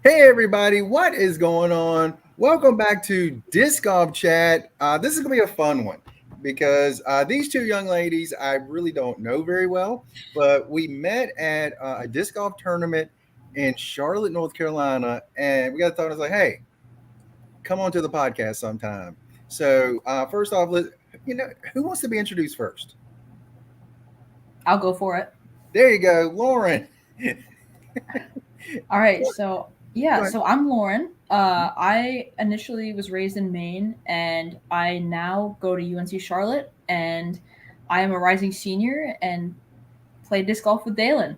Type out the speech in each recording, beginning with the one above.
Hey everybody, what is going on? Welcome back to Disc Golf Chat. This is gonna be a fun one because these two young ladies I really don't know very well, but we met at a disc golf tournament in Charlotte, North Carolina, and we got to talk. I was like, "Hey, come on to the podcast sometime." So first off, who wants to be introduced first? I'll go for it. There you go, Lauren. All right. So, Go yeah, ahead. so I'm Lauren. I initially was raised in Maine and I now go to UNC Charlotte and I am a rising senior and play disc golf with Daelyn.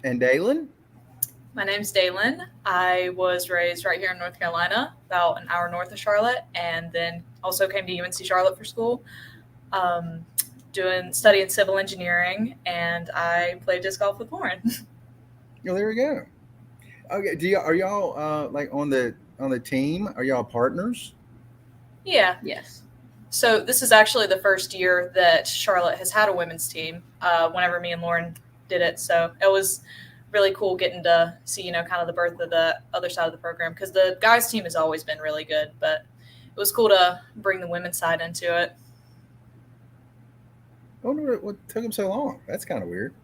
And Daelyn. My name's Daelyn. I was raised right here in North Carolina, about an hour north of Charlotte, and then also came to UNC Charlotte for school, um, studying civil engineering, and I played disc golf with Lauren. Oh, there we go. Okay, are y'all like on the team? Are y'all partners? Yeah. Yes. So this is actually the first year that Charlotte has had a women's team. Whenever me and Lauren did it, so it was really cool getting to see kind of the birth of the other side of the program because the guys team has always been really good, but it was cool to bring the women's side into it. I wonder what took them so long. That's kind of weird.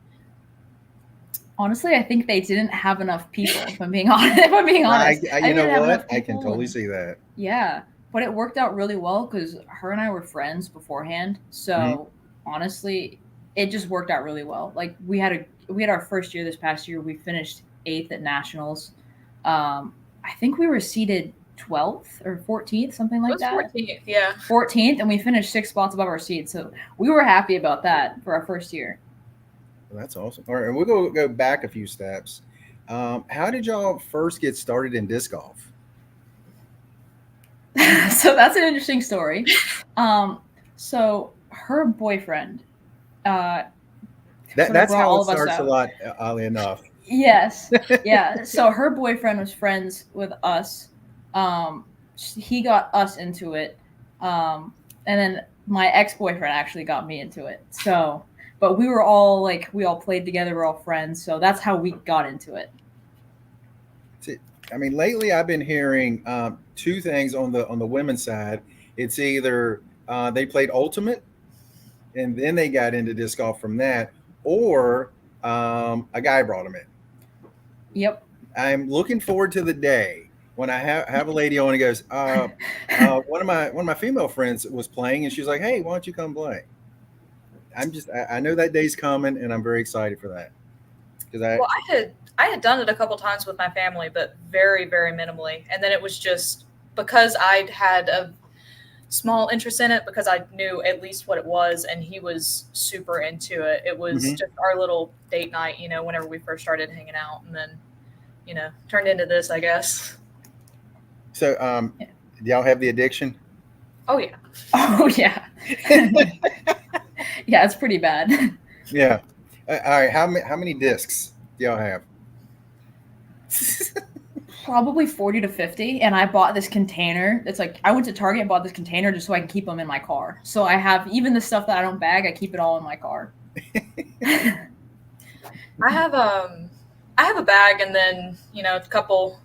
Honestly, I think they didn't have enough people, if I'm being honest. If I'm being honest. I I you know didn't have what? enough I can people totally and- see that. Yeah, but it worked out really well because her and I were friends beforehand. So honestly, it just worked out really well. Like we had our first year this past year. We finished eighth at nationals. I think we were seated 12th or 14th, something It like was that. 14th, yeah. 14th, and we finished 6 spots above our seed. So we were happy about that for our first year. Well, that's awesome. All right, and we'll go back a few steps. How did y'all first get started in disc golf? So that's an interesting story. So her boyfriend sort of That's brought how all it of us starts a out. lot. Oddly enough. Yes. Yeah. So her boyfriend was friends with us. Um, he got us into it. And then my ex boyfriend actually got me into it. So, but we were all like, we all played together. We're all friends. So that's how we got into it. I mean, lately I've been hearing two things on the women's side. It's either they played ultimate and then they got into disc golf from that, or a guy brought them in. Yep. I'm looking forward to the day when I have a lady on and goes, one of my female friends was playing and she's like, hey, why don't you come play? I know that day's coming and I'm very excited for that because Well, I had done it a couple times with my family, but very, very minimally. And then it was just because I'd had a small interest in it because I knew at least what it was, and he was super into it. It was Mhm. just our little date night, whenever we first started hanging out, and then, turned into this, I guess. So do y'all have the addiction? Oh yeah. Oh, yeah. Yeah, it's pretty bad. Yeah. All right. How many discs do y'all have? Probably 40 to 50. And I bought this container. It's like I went to Target and bought this container just so I can keep them in my car. So I have even the stuff that I don't bag, I keep it all in my car. I have a bag, and then a couple,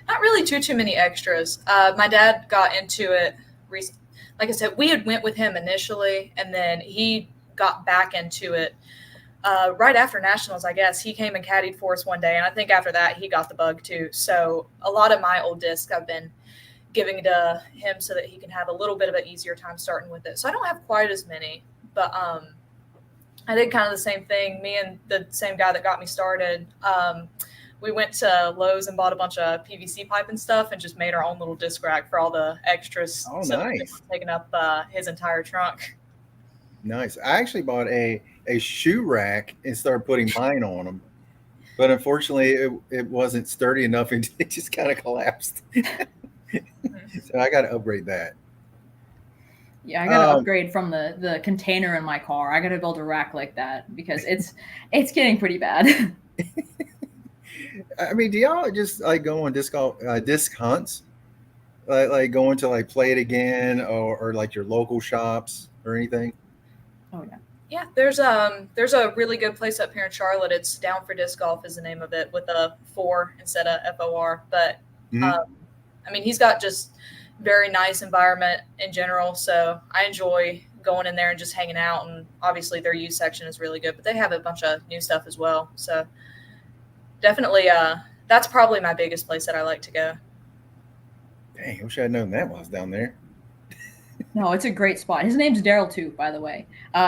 not really too many extras. My dad got into it recently. Like I said, we had went with him initially, and then he got back into it right after nationals. I guess he came and caddied for us one day, and I think after that he got the bug too. So a lot of my old discs I've been giving to him so that he can have a little bit of an easier time starting with it. So I don't have quite as many, but I did kind of the same thing. Me and the same guy that got me started, we went to Lowe's and bought a bunch of PVC pipe and stuff and just made our own little disc rack for all the extras. Oh, so that it nice. wasn't taking up his entire trunk. Nice. I actually bought a shoe rack and started putting mine on them, but unfortunately, it wasn't sturdy enough and it just kind of collapsed. So I got to upgrade that. Yeah, I gotta Um, upgrade from the container in my car. I gotta build a rack like that because it's getting pretty bad. I mean, do y'all just like go on disc hunts, like going to like play it again, or like your local shops or anything? Oh yeah. Yeah, there's a really good place up here in Charlotte. It's Down for Disc Golf is the name of it, with a 4 instead of FOR. But Mhm. I mean, he's got just very nice environment in general, so I enjoy going in there and just hanging out. And obviously, their youth section is really good, but they have a bunch of new stuff as well. So definitely, that's probably my biggest place that I like to go. Dang, I wish I'd known that while I was down there. No, it's a great spot. His name's Daryl too, by the way.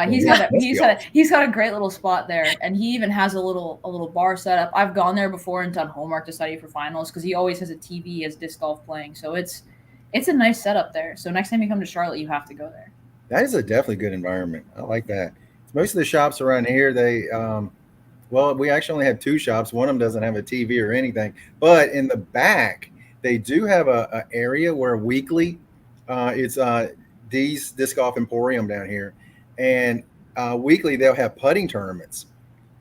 He's yeah, got a, must he's be got a, awesome. he's got a great little spot there, and he even has a little bar set up. I've gone there before and done homework to study for finals because he always has a TV as disc golf playing. So it's a nice setup there. So next time you come to Charlotte, you have to go there. That is a definitely good environment. I like that. Most of the shops around here, well, we actually only have 2 shops. One of them doesn't have a TV or anything, but in the back, they do have a area where weekly, it's D's Disc Golf Emporium down here, and weekly they'll have putting tournaments.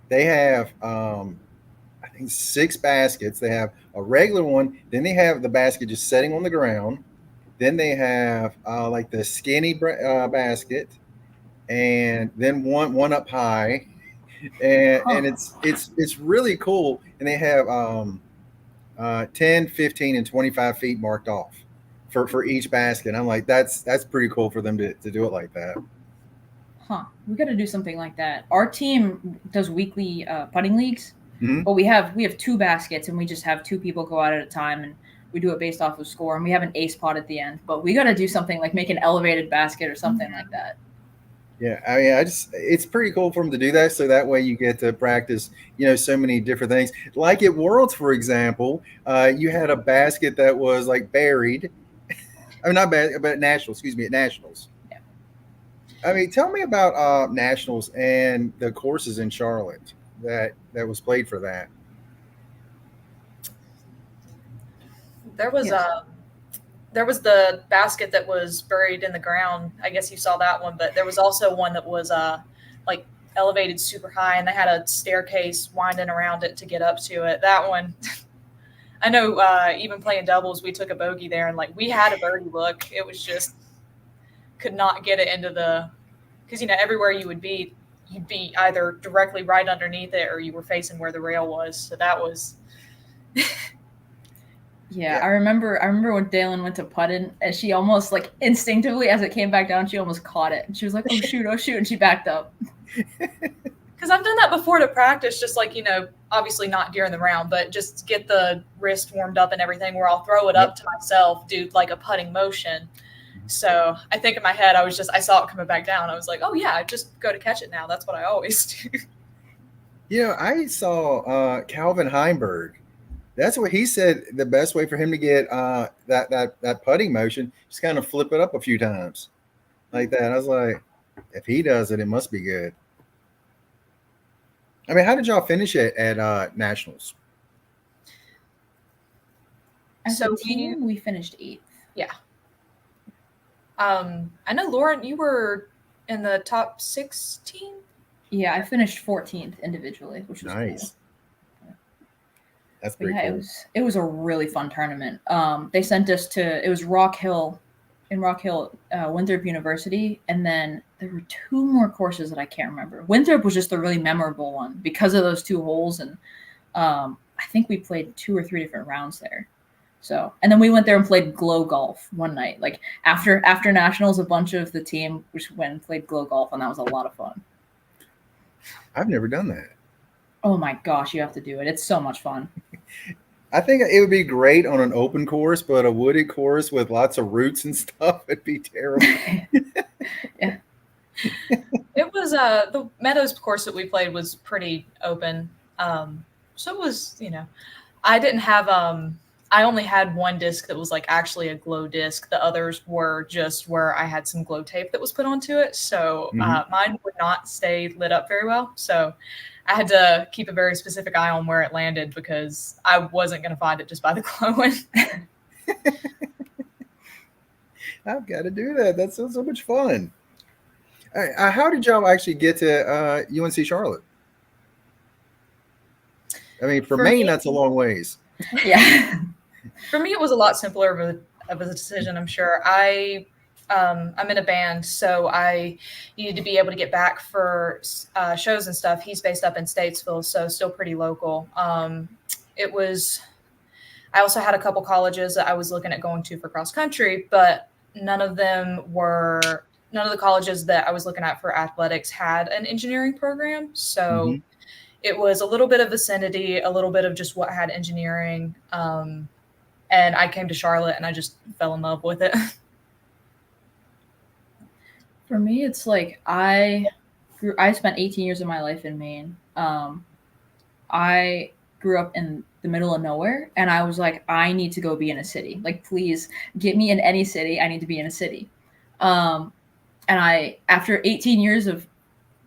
They have, I think, 6 baskets. They have a regular one, then they have the basket just sitting on the ground. Then they have like the skinny basket, and then one up high, and it's really cool. And they have 10, 15, and 25 feet marked off for each basket. I'm like, that's pretty cool for them to do it like that. Huh. We got to do something like that. Our team does weekly putting leagues, Mhm. but we have 2 baskets, and we just have 2 people go out at a time, and we do it based off of score, and we have an ace pot at the end. But we got to do something like make an elevated basket or something like that. Yeah, I mean, it's pretty cool for them to do that. So that way you get to practice, so many different things. Like at Worlds, for example, you had a basket that was like buried. I mean, not bad, but at Nationals, excuse me, at Nationals. Yeah. I mean, tell me about Nationals and the courses in Charlotte that was played for that. There was Yes. there was the basket that was buried in the ground. I guess you saw that one, but there was also one that was like elevated super high, and they had a staircase winding around it to get up to it. That one, I know. Even playing doubles, we took a bogey there, and like we had a birdie look. It was just could not get it into the because everywhere you'd be either directly right underneath it or you were facing where the rail was. So that was. Yeah, I remember when Daelyn went to putt in, and she almost like instinctively, as it came back down, she almost caught it, and she was like, "Oh shoot, and she backed up. Because I've done that before to practice, just like, obviously not during the round, but just get the wrist warmed up and everything, where I'll throw it up to myself, do like a putting motion. So I think in my head, I saw it coming back down. I was like, oh yeah, I just go to catch it now. That's what I always do. I saw Calvin Heimberg. That's what he said. The best way for him to get that putting motion, just kind of flip it up a few times like that. I was like, if he does it, it must be good. I mean, how did y'all finish it at Nationals? As a team, we finished 8th. Yeah. I know, Lauren, you were in the top 16. Yeah, I finished 14th individually, which was nice. Cool. That's pretty cool. It was a really fun tournament. They sent us to it was Rock Hill, Winthrop University, and then there were 2 more courses that I can't remember. Winthrop was just a really memorable one because of those 2 holes, and I think we played 2 or 3 different rounds there. So, and then we went there and played glow golf one night. Like after Nationals, a bunch of the team which went and played glow golf, and that was a lot of fun. I've never done that. Oh my gosh, you have to do it. It's so much fun. I think it would be great on an open course, but a wooded course with lots of roots and stuff would be terrible. Yeah. It was the Meadows course that we played was pretty open. So it was, I didn't have I only had one disc that was like actually a glow disc. The others were just where I had some glow tape that was put onto it. So mine would not stay lit up very well. So I had to keep a very specific eye on where it landed because I wasn't going to find it just by the glowing. I've got to do that. That sounds so much fun. How did y'all actually get to UNC Charlotte? I mean, for Maine, that's a long ways. Yeah. For me, it was a lot simpler of a decision, I'm sure. I I'm in a band, so I needed to be able to get back for shows and stuff. He's based up in Statesville, so still pretty local. It was. I also had a couple colleges that I was looking at going to for cross country, but none of the colleges that I was looking at for athletics had an engineering program. So it was a little bit of vicinity, a little bit of just what had engineering. And I came to Charlotte and I just fell in love with it. For me, it's like I spent 18 years of my life in Maine. I grew up in the middle of nowhere, and I was like, I need to go be in a city. Like, please get me in any city. I need to be in a city. And after 18 years of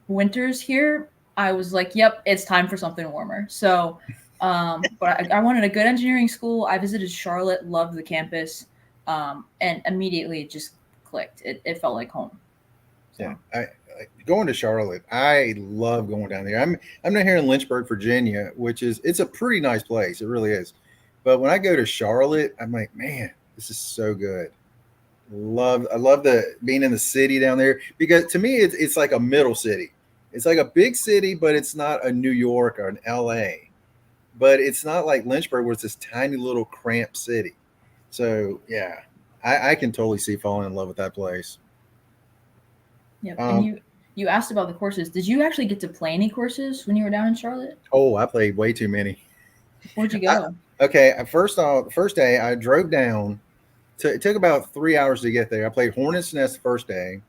winters here, I was like, yep, it's time for something warmer. So, but I wanted a good engineering school. I visited Charlotte, loved the campus, and immediately it just clicked. It felt like home. So. Yeah, going to Charlotte, I love going down there. I'm not here in Lynchburg, Virginia, it's a pretty nice place. It really is. But when I go to Charlotte, I'm like, man, this is so good. I love being in the city down there, because to me it's like a middle city. It's like a big city, but it's not a New York or an LA. But it's not like Lynchburg where it's this tiny little cramped city. So yeah, I can totally see falling in love with that place. Yeah, and you asked about the courses. Did you actually get to play any courses when you were down in Charlotte? Oh, I played way too many. Where'd you go? First day I drove down. It took about 3 hours to get there. I played Hornets Nest the first day.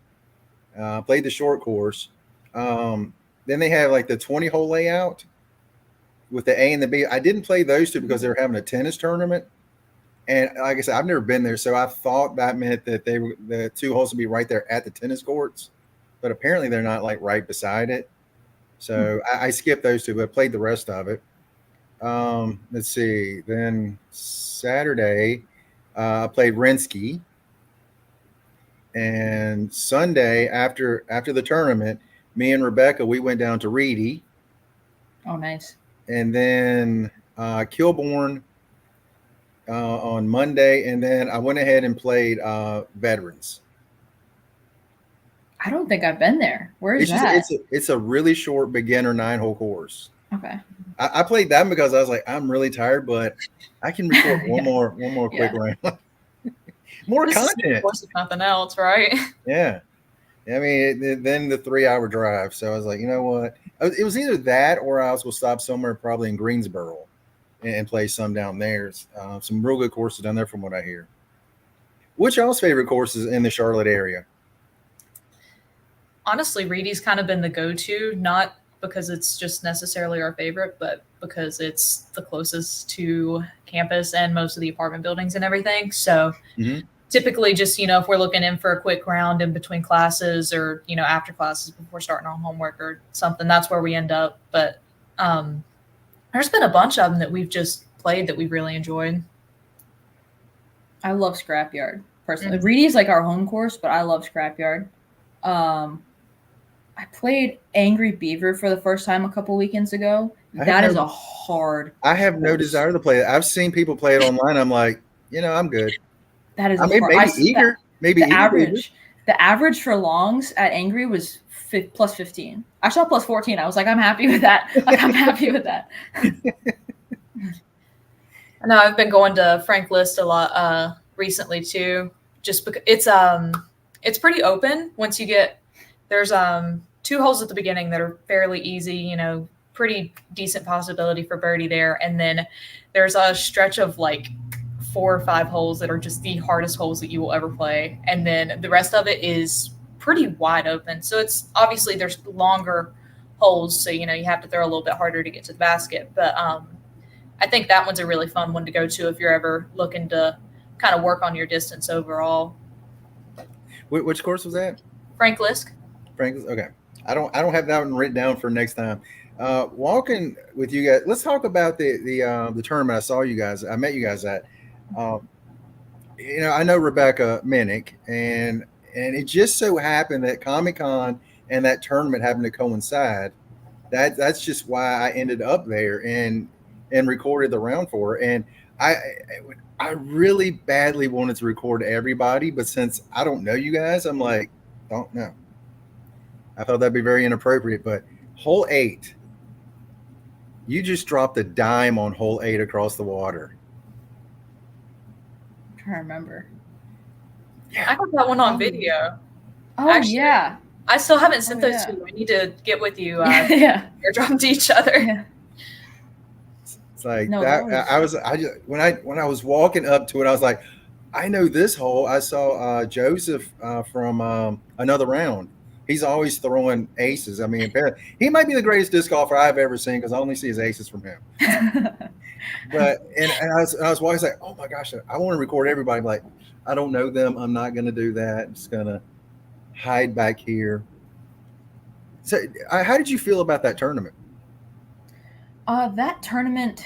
Played the short course. Then they have like the 20-hole layout with the A and the B. I didn't play those two because they were having a tennis tournament. And like I said, I've never been there, so I thought that meant that the 2 holes would be right there at the tennis courts. But apparently they're not like right beside it. So I skipped those two, but I played the rest of it. Let's see. Then Saturday, I played Renski. And Sunday, after the tournament, me and Rebecca, we went down to Reedy. Oh, nice. And then Kilbourne on Monday. And then I went ahead and played Veterans. I don't think I've been there. Where is that? It's a really short beginner 9-hole course. Okay. I played that because I was like, I'm really tired, but I can record one more quick round. More content. Of course, if nothing else, right? Yeah. I mean, then the 3-hour drive. So I was like, you know what? It was either that or I was going to stop somewhere probably in Greensboro and play some down there. Some real good courses down there from what I hear. What's y'all's favorite courses in the Charlotte area? Honestly, Reedy's kind of been the go-to, not because it's just necessarily our favorite, but because it's the closest to campus and most of the apartment buildings and everything. So typically just, if we're looking in for a quick round in between classes or, after classes before starting on homework or something, that's where we end up. But there's been a bunch of them that we've just played that we've really enjoyed. I love Scrapyard, personally. Reedy's like our home course, but I love Scrapyard. I played Angry Beaver for the first time a couple weekends ago. That is a hard I have no desire to play it. I've seen people play it online. I'm like, I'm good. That is maybe the average for longs at Angry was plus 15. I shot plus 14. I was like, I'm happy with that. I know I've been going to Frank List a lot recently too, just because it's pretty open once you get. There's 2 holes at the beginning that are fairly easy, pretty decent possibility for birdie there. And then there's a stretch of like 4 or 5 holes that are just the hardest holes that you will ever play. And then the rest of it is pretty wide open. So it's obviously there's longer holes. So, you have to throw a little bit harder to get to the basket. But I think that one's a really fun one to go to if you're ever looking to kind of work on your distance overall. Which course was that? Frank Lisk. Okay. I don't have that one written down for next time. Walking with you guys, let's talk about the tournament I met you guys at. I know Rebecca Minnick, and it just so happened that Comic-Con and that tournament happened to coincide. That's just why I ended up there. And and recorded the round for her. And I I really badly wanted to record everybody, but since I don't know you guys, I'm like, don't know. I thought that'd be very inappropriate. But hole 8, you just dropped a dime on hole 8 across the water. I'm trying to remember. I got that one on video. Oh, Actually, yeah. I still haven't sent those yeah. to you. We need to get with you. Yeah. Airdrop to each other. Yeah. It's like No, that. that was- I just when I was walking up to it, I was like, I know this hole. I saw Joseph from another round. He's always throwing aces. I mean, he might be the greatest disc golfer I've ever seen because I only see his aces from him. But and I was walking like, oh my gosh, I want to record everybody. I'm like, I don't know them. I'm not going to do that. I'm just going to hide back here. So, how did you feel about that tournament? That tournament,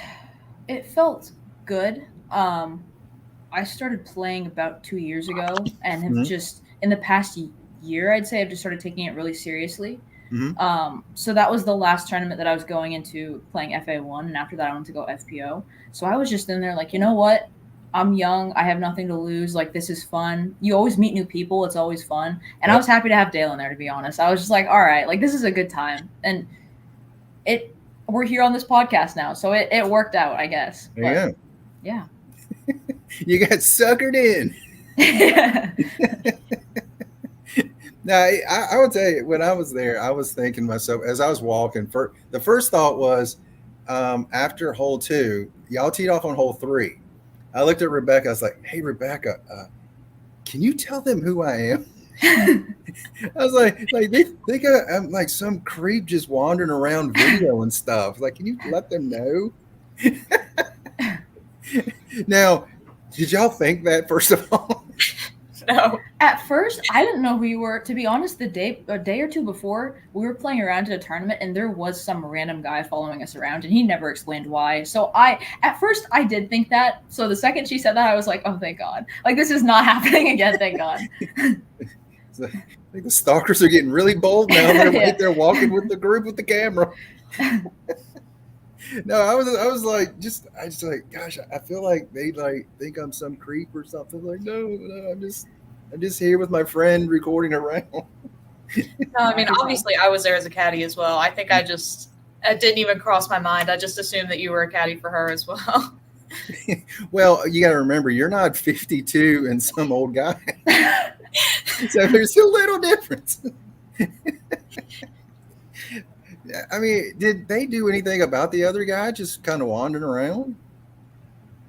it felt good. I started playing about 2 years ago, and have just in the past year, I'd say I've just started taking it really seriously. So that was the last tournament that I was going into playing FA1, and after that I went to go FPO. So I was just in there like, you know what? I'm young. I have nothing to lose. Like, this is fun. You always meet new people. It's always fun. And I was happy to have Daelyn there, to be honest. I was just like, all right, like, this is a good time. And we're here on this podcast now. So it worked out, I guess. But, yeah. You got suckered in. Now, I will tell you, when I was there, I was thinking to myself, as I was walking, the first thought was, after hole 2, y'all teed off on hole 3. I looked at Rebecca. I was like, hey, Rebecca, can you tell them who I am? I was like they think I'm like some creep just wandering around video and stuff. Like, can you let them know? Now, did y'all think that, first of all? No. At first, I didn't know who you were. To be honest, a day or two before, we were playing around at a tournament, and there was some random guy following us around, and he never explained why. So at first, I did think that. So the second she said that, I was like, oh, thank God. Like, this is not happening again, thank God. I think the stalkers are getting really bold now. They're right there walking with the group with the camera. No, I was like, I just like, gosh, I feel like they like think I'm some creep or something. Like, no, I'm just here with my friend recording around. No, I mean, obviously I was there as a caddy as well. I think it didn't even cross my mind. I just assumed that you were a caddy for her as well. Well, you got to remember, you're not 52 and some old guy. So there's a little difference. I mean, did they do anything about the other guy just kind of wandering around?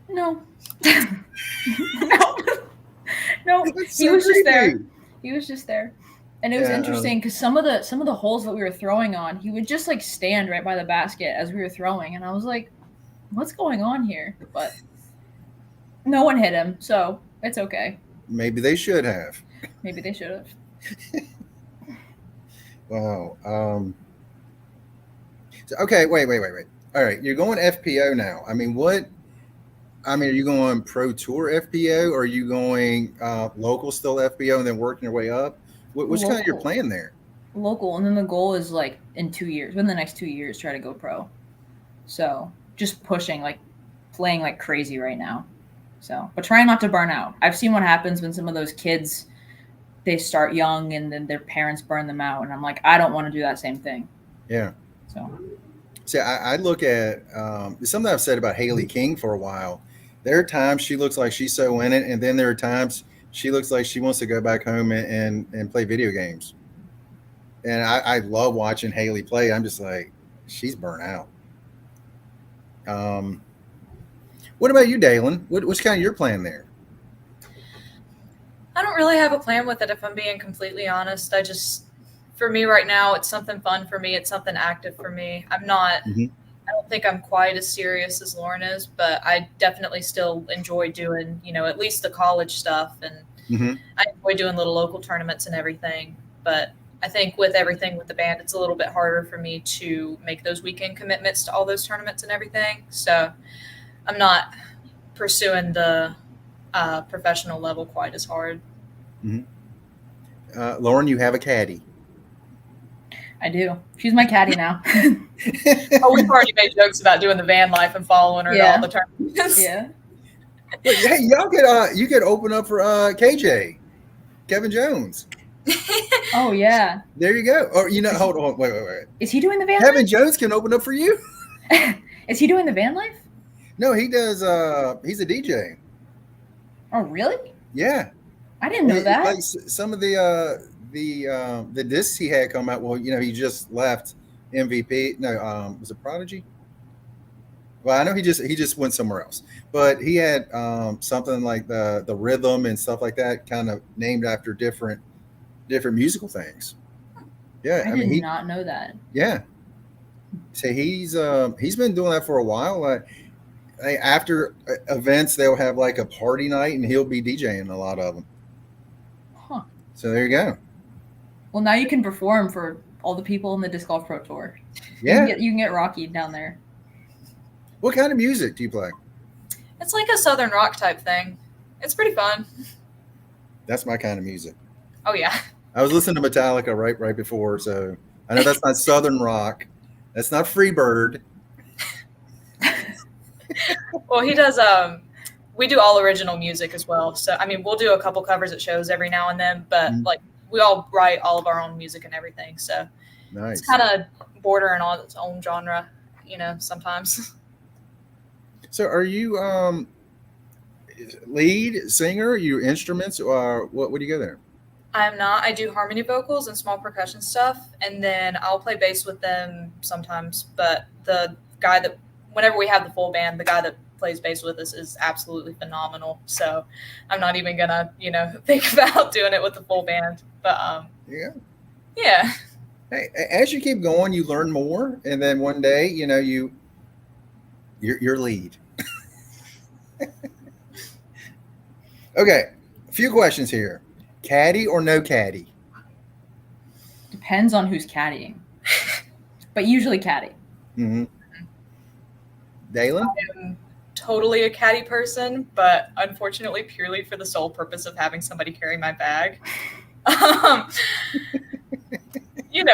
No. No. He was just there. He was just there. And it was interesting because some of the holes that we were throwing on, he would just like stand right by the basket as we were throwing, and I was like, what's going on here? But no one hit him, so it's okay. Maybe they should have. Maybe they should have. Wow. Okay, wait. All right, you're going FPO now. I mean, are you going Pro Tour FPO, or are you going local still FPO and then working your way up? What's kind of your plan there? Local, and then the goal is like in the next 2 years, try to go pro. So just pushing, like playing like crazy right now. So, but trying not to burn out. I've seen what happens when some of those kids, they start young and then their parents burn them out, and I'm like, I don't want to do that same thing. Yeah. So, see, I look at something I've said about Haley King for a while. There are times she looks like she's so in it, and then there are times she looks like she wants to go back home and play video games. And I love watching Haley play. I'm just like, she's burnt out. What about you, Daelyn? What's kind of your plan there? I don't really have a plan with it, if I'm being completely honest. For me right now, it's something fun for me. It's something active for me. I don't think I'm quite as serious as Lauren is, but I definitely still enjoy doing, at least the college stuff. And I enjoy doing little local tournaments and everything. But I think with everything with the band, it's a little bit harder for me to make those weekend commitments to all those tournaments and everything. So I'm not pursuing the professional level quite as hard. Lauren, you have a caddy. I do. She's my caddy now. Oh, we've already made jokes about doing the van life and following her to all the tournaments. Yeah. But hey, y'all could you could open up for KJ, Kevin Jones. Oh yeah. There you go. Or hold on, wait. Is he doing the van Kevin life? Jones can open up for you. Is he doing the van life? No, he does. He's a DJ. Oh really? Yeah. I didn't know that. Like some of the discs he had come out. Well, he just left MVP. No, was it Prodigy? Well, I know he just went somewhere else, but he had something like the rhythm and stuff like that, kind of named after different musical things. Yeah, I did not know that. Yeah, so he's been doing that for a while. After events, they'll have like a party night, and he'll be DJing a lot of them. Huh. So there you go. Well, now you can perform for all the people in the Disc Golf Pro Tour. Yeah, you can get Rocky down there. What kind of music do you play? It's like a Southern rock type thing. It's pretty fun. That's my kind of music. Oh yeah. I was listening to Metallica right before, so I know that's not Southern rock. That's not Freebird. Well, he does. We do all original music as well. So I mean, we'll do a couple covers at shows every now and then, but like we all write all of our own music and everything. So nice. It's kind of bordering on its own genre, sometimes. So are you lead singer? Are you instruments, or what do you go there? I'm not. I do harmony vocals and small percussion stuff, and then I'll play bass with them sometimes. But the guy that, whenever we have the full band, the guy that plays bass with us is absolutely phenomenal. So I'm not even gonna, think about doing it with the full band. But yeah. Hey, as you keep going, you learn more, and then one day, you're lead. Okay, a few questions here. Caddy or no caddy? Depends on who's caddying, but usually caddy. Mm-hmm. Daelyn? I am totally a caddy person, but unfortunately purely for the sole purpose of having somebody carry my bag.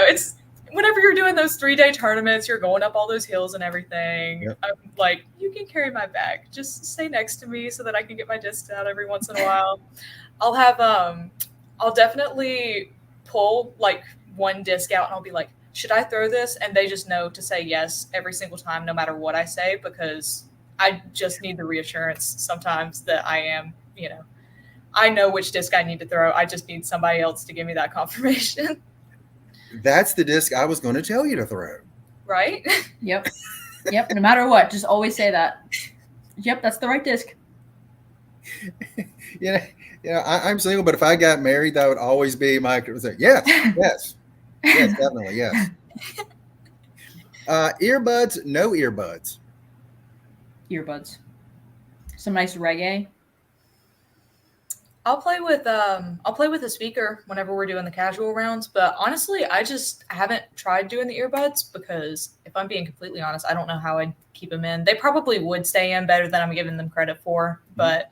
It's whenever you're doing those 3-day tournaments, you're going up all those hills and everything. Yep. I'm like, you can carry my bag. Just stay next to me so that I can get my discs out every once in a while. I'll definitely pull like one disc out and I'll be like, should I throw this? And they just know to say yes every single time, no matter what I say, because I just need the reassurance sometimes that I am, I know which disc I need to throw. I just need somebody else to give me that confirmation. That's the disc I was going to tell you to throw. Right? Yep. No matter what, just always say that. Yep, that's the right disc. I'm single, but if I got married, that would always be my yes, definitely, yes. Earbuds, no earbuds. Earbuds. Some nice reggae. I'll play with a speaker whenever we're doing the casual rounds, but honestly, I haven't tried doing the earbuds because if I'm being completely honest, I don't know how I'd keep them in. They probably would stay in better than I'm giving them credit for, but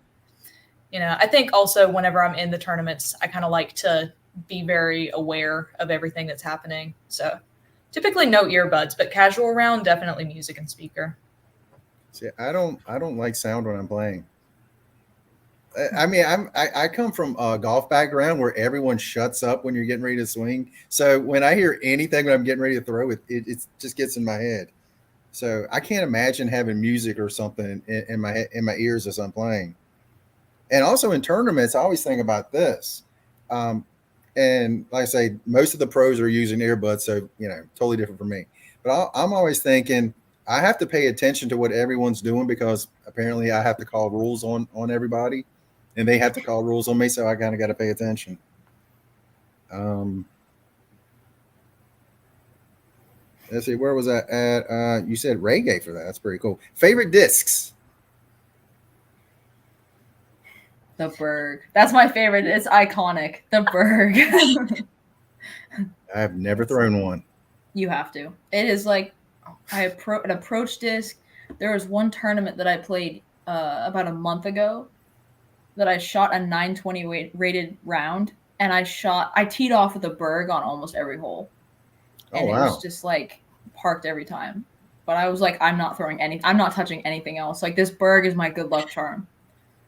I think also whenever I'm in the tournaments, I kind of like to be very aware of everything that's happening. So typically no earbuds, but casual round, definitely music and speaker. See, I don't like sound when I'm playing. I mean, I come from a golf background where everyone shuts up when you're getting ready to swing. So when I hear anything when I'm getting ready to throw, it just gets in my head. So I can't imagine having music or something in my ears as I'm playing. And also in tournaments, I always think about this. And like I say, most of the pros are using earbuds, so totally different from me. But I'm always thinking I have to pay attention to what everyone's doing because apparently I have to call rules on everybody. And they have to call rules on me, so I kind of got to pay attention. Let's see, where was that at? You said reggae for that. That's pretty cool. Favorite discs? The Berg. That's my favorite. It's iconic. The Berg. I've never thrown one. You have to. It is like an approach disc. There was one tournament that I played about a month ago that I shot a 920 rated round, and I teed off with a Berg on almost every hole. and Oh, it wow. was just like parked every time. But I was like, I'm not touching anything else. Like, this berg is my good luck charm.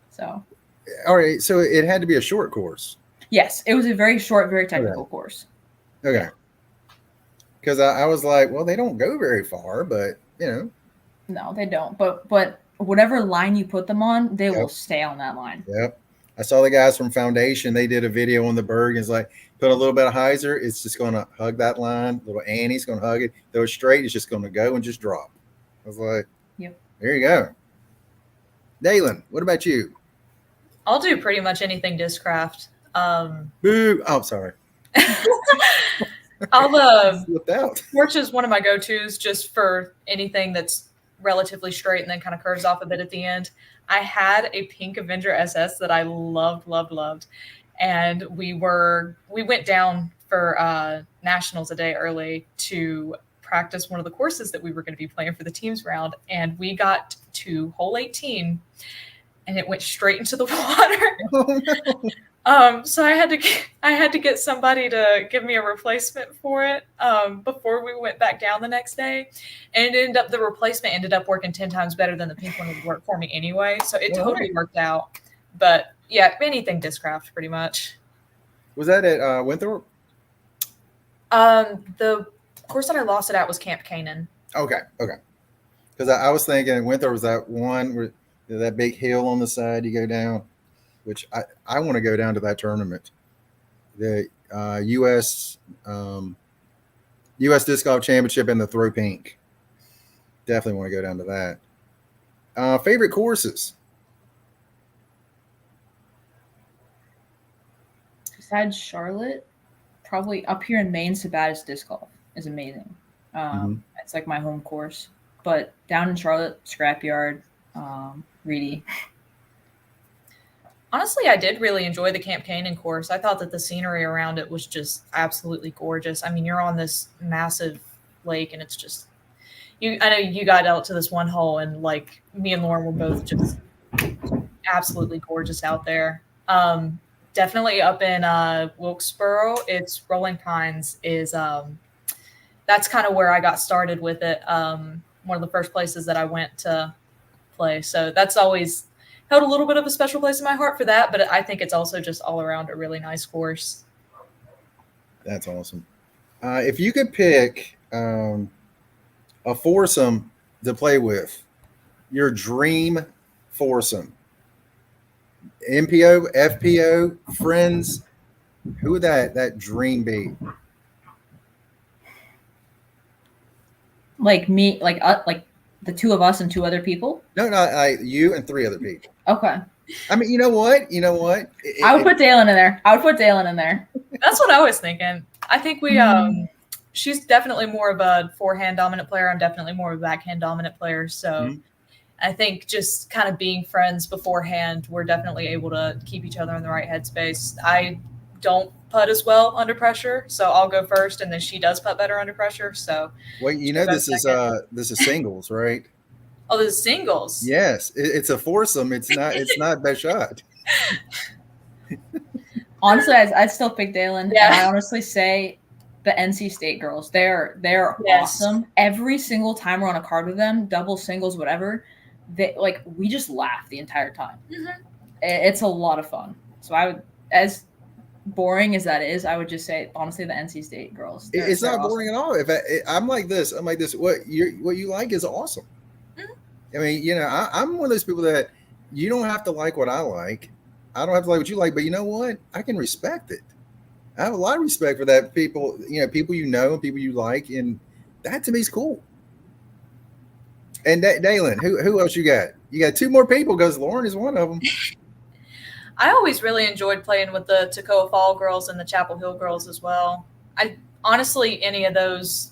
So, All right. So it had to be a short course. yes, it was a very short, very technical course. Okay. Because I was like, well, they don't go very far, but No, they don't. But whatever line you put them on, they will Yep. stay on that line. Yep. I saw the guys from Foundation. They did a video on the berg. It's like, put a little bit of hyzer. It's just going to hug that line. Little Annie's going to hug it. Throw it straight. It's just going to go and just drop. I was like, Yep. There you go. Daelyn, what about you? I'll do pretty much anything discraft. Boo. Oh, sorry. I'll Slipped out. Torch is one of my go-tos just for anything that's relatively straight and then kind of curves off a bit at the end. I had a pink Avenger SS that I loved. And we went down for nationals a day early to practice one of the courses that we were going to be playing for the teams round. And we got to hole 18 and it went straight into the water. Oh, no. So I had to get somebody to give me a replacement for it before we went back down the next day, and the replacement ended up working 10 times better than the pink one would work for me anyway. So it totally worked out. But yeah, anything discraft pretty much. Was that at Winthrop? The course that I lost it at was Camp Canaan. Okay. Because I was thinking Winthrop was that one where that big hill on the side you go down, which I want to go down to that tournament. The U.S. Disc Golf Championship and the Throw Pink. Definitely want to go down to that. Favorite courses? Besides Charlotte, probably up here in Maine, Sabatis Disc Golf is amazing. It's like my home course. But down in Charlotte, Scrapyard, Reedy. Honestly, I did really enjoy the Camp Canaan course. I thought that the scenery around it was just absolutely gorgeous. I mean, you're on this massive lake, and it's just I know you got out to this one hole, and like me and Lauren were both just absolutely gorgeous out there. Definitely up in Wilkesboro, it's Rolling Pines is that's kind of where I got started with it. One of the first places that I went to play, so that's always held a little bit of a special place in my heart for that, but I think it's also just all around a really nice course. That's awesome. If you could pick a foursome to play with, your dream foursome, MPO, FPO, friends, who would that dream be? Like me, like the two of us and two other people. No, you and three other people. Okay. I mean, you know what? I would put Daelyn in there. That's what I was thinking. I think we she's definitely more of a forehand dominant player. I'm definitely more of a backhand dominant player. So I think just kind of being friends beforehand, we're definitely able to keep each other in the right headspace. I don't putt as well under pressure, so I'll go first, and then she does putt better under pressure. So well, this is singles, right? Oh, this is singles. Yes, it's a foursome. It's not best shot. Honestly, I'd still pick Daelyn. Yeah. And I honestly say the NC State girls, they're awesome. Every single time we're on a card with them, double, singles, whatever, we just laugh the entire time. It's a lot of fun. So I would, as boring as that is, I would just say honestly the NC State girls. It's not boring at all. If I'm like this, what you like is awesome. I mean, I'm one of those people that you don't have to like what I like. I don't have to like what you like, but you know what? I can respect it. I have a lot of respect for that. People, people and people you like, and that to me is cool. And Daelyn, who else you got? You got two more people because Lauren is one of them. I always really enjoyed playing with the Toccoa Fall girls and the Chapel Hill girls as well. I honestly, any of those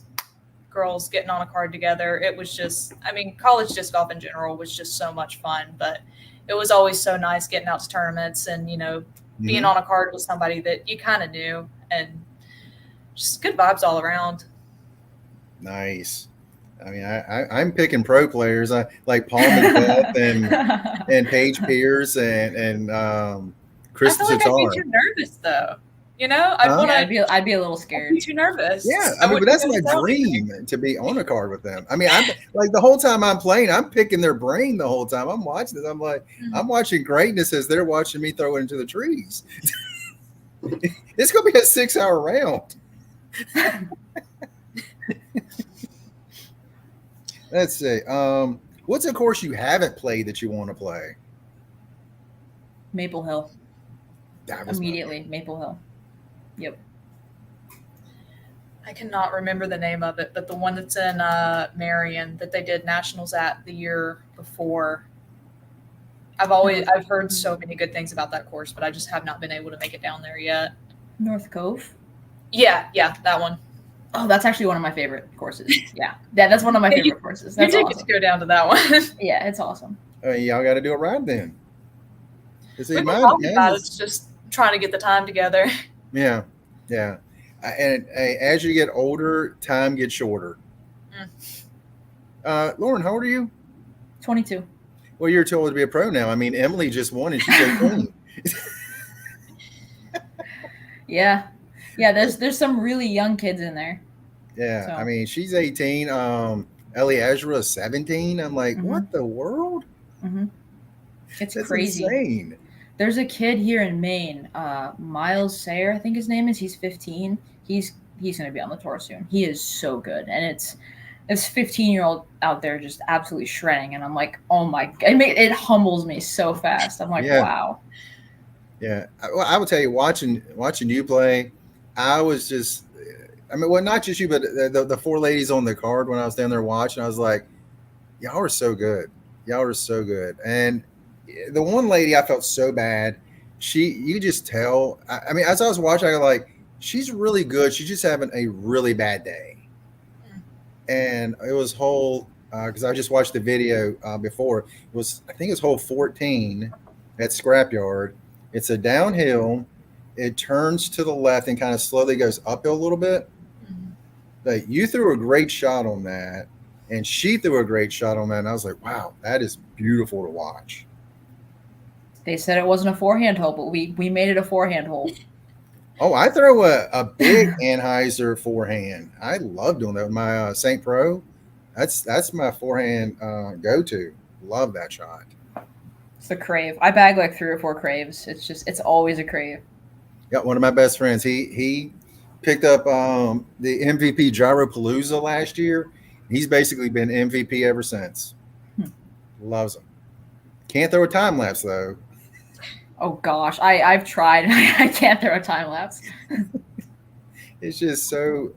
girls getting on a card together, it was just, I mean, college disc golf in general was just so much fun, but it was always so nice getting out to tournaments and, being on a card with somebody that you kind of knew, and just good vibes all around. Nice. I mean, I'm picking pro players. I like Paul McBeth and Paige Pierce and Kristen I feel like Tatar. I made you nervous though. You know, I'd want Yeah, to. I'd be a little I'd scared. be too nervous. Yeah, I I mean, but wouldn't that's know my what to tell you. dream to be on a card with them. I mean, I'm like the whole time I'm playing, I'm picking their brain the whole time. I'm watching this. I'm like, I'm watching greatness as they're watching me throw it into the trees. It's gonna be a 6-hour round. Let's see. What's a course you haven't played that you want to play? Maple Hill. That was Immediately, Maple Hill. Yep. I cannot remember the name of it, but the one that's in Marion that they did nationals at the year before. I've heard so many good things about that course, but I just have not been able to make it down there yet. North Cove. Yeah, that one. Oh, that's actually one of my favorite courses. Yeah, that's one of my favorite courses. That's you do awesome. get to go down to that one. Yeah, it's awesome. Y'all got to do a ride then. We've been talking about it. It's just trying to get the time together. Yeah. And as you get older, time gets shorter. Lauren, how old are you? 22. Well, you're too old to be a pro now. I mean, Emily just won and she's 18. Yeah. There's some really young kids in there. Yeah, So. I mean, she's 18. Ellie Azra is 17. I'm like, what the world? Mm-hmm. It's That's crazy. Insane. There's a kid here in Maine, Miles Sayer, I think his name is. He's 15. He's going to be on the tour soon. He is so good, and it's 15-year-old out there just absolutely shredding, and I'm like, oh my god, it humbles me so fast. I'm like, wow. Yeah, I will tell you, watching you play, I was just, I mean, well, not just you, but the four ladies on the card when I was down there watching, I was like, y'all are so good. Y'all are so good. And the one lady, I felt so bad. You just tell. I mean, as I was watching, I was like, she's really good. She's just having a really bad day. And it was hole, because I just watched the video before. It was, I think it was hole 14 at Scrapyard. It's a downhill. It turns to the left and kind of slowly goes uphill a little bit. But you threw a great shot on that, and she threw a great shot on that. And I was like, wow, that is beautiful to watch. They said it wasn't a forehand hole, but we made it a forehand hole. Oh, I throw a big Anheuser forehand. I love doing that with my St. Pro. That's my forehand go-to. Love that shot. It's the crave. I bag like 3 or 4 craves. It's always a crave. Yeah, one of my best friends. He picked up the MVP Gyropalooza last year. He's basically been MVP ever since. Loves them. Can't throw a time lapse though. Oh gosh, I've tried. I can't throw a time lapse. It's just so.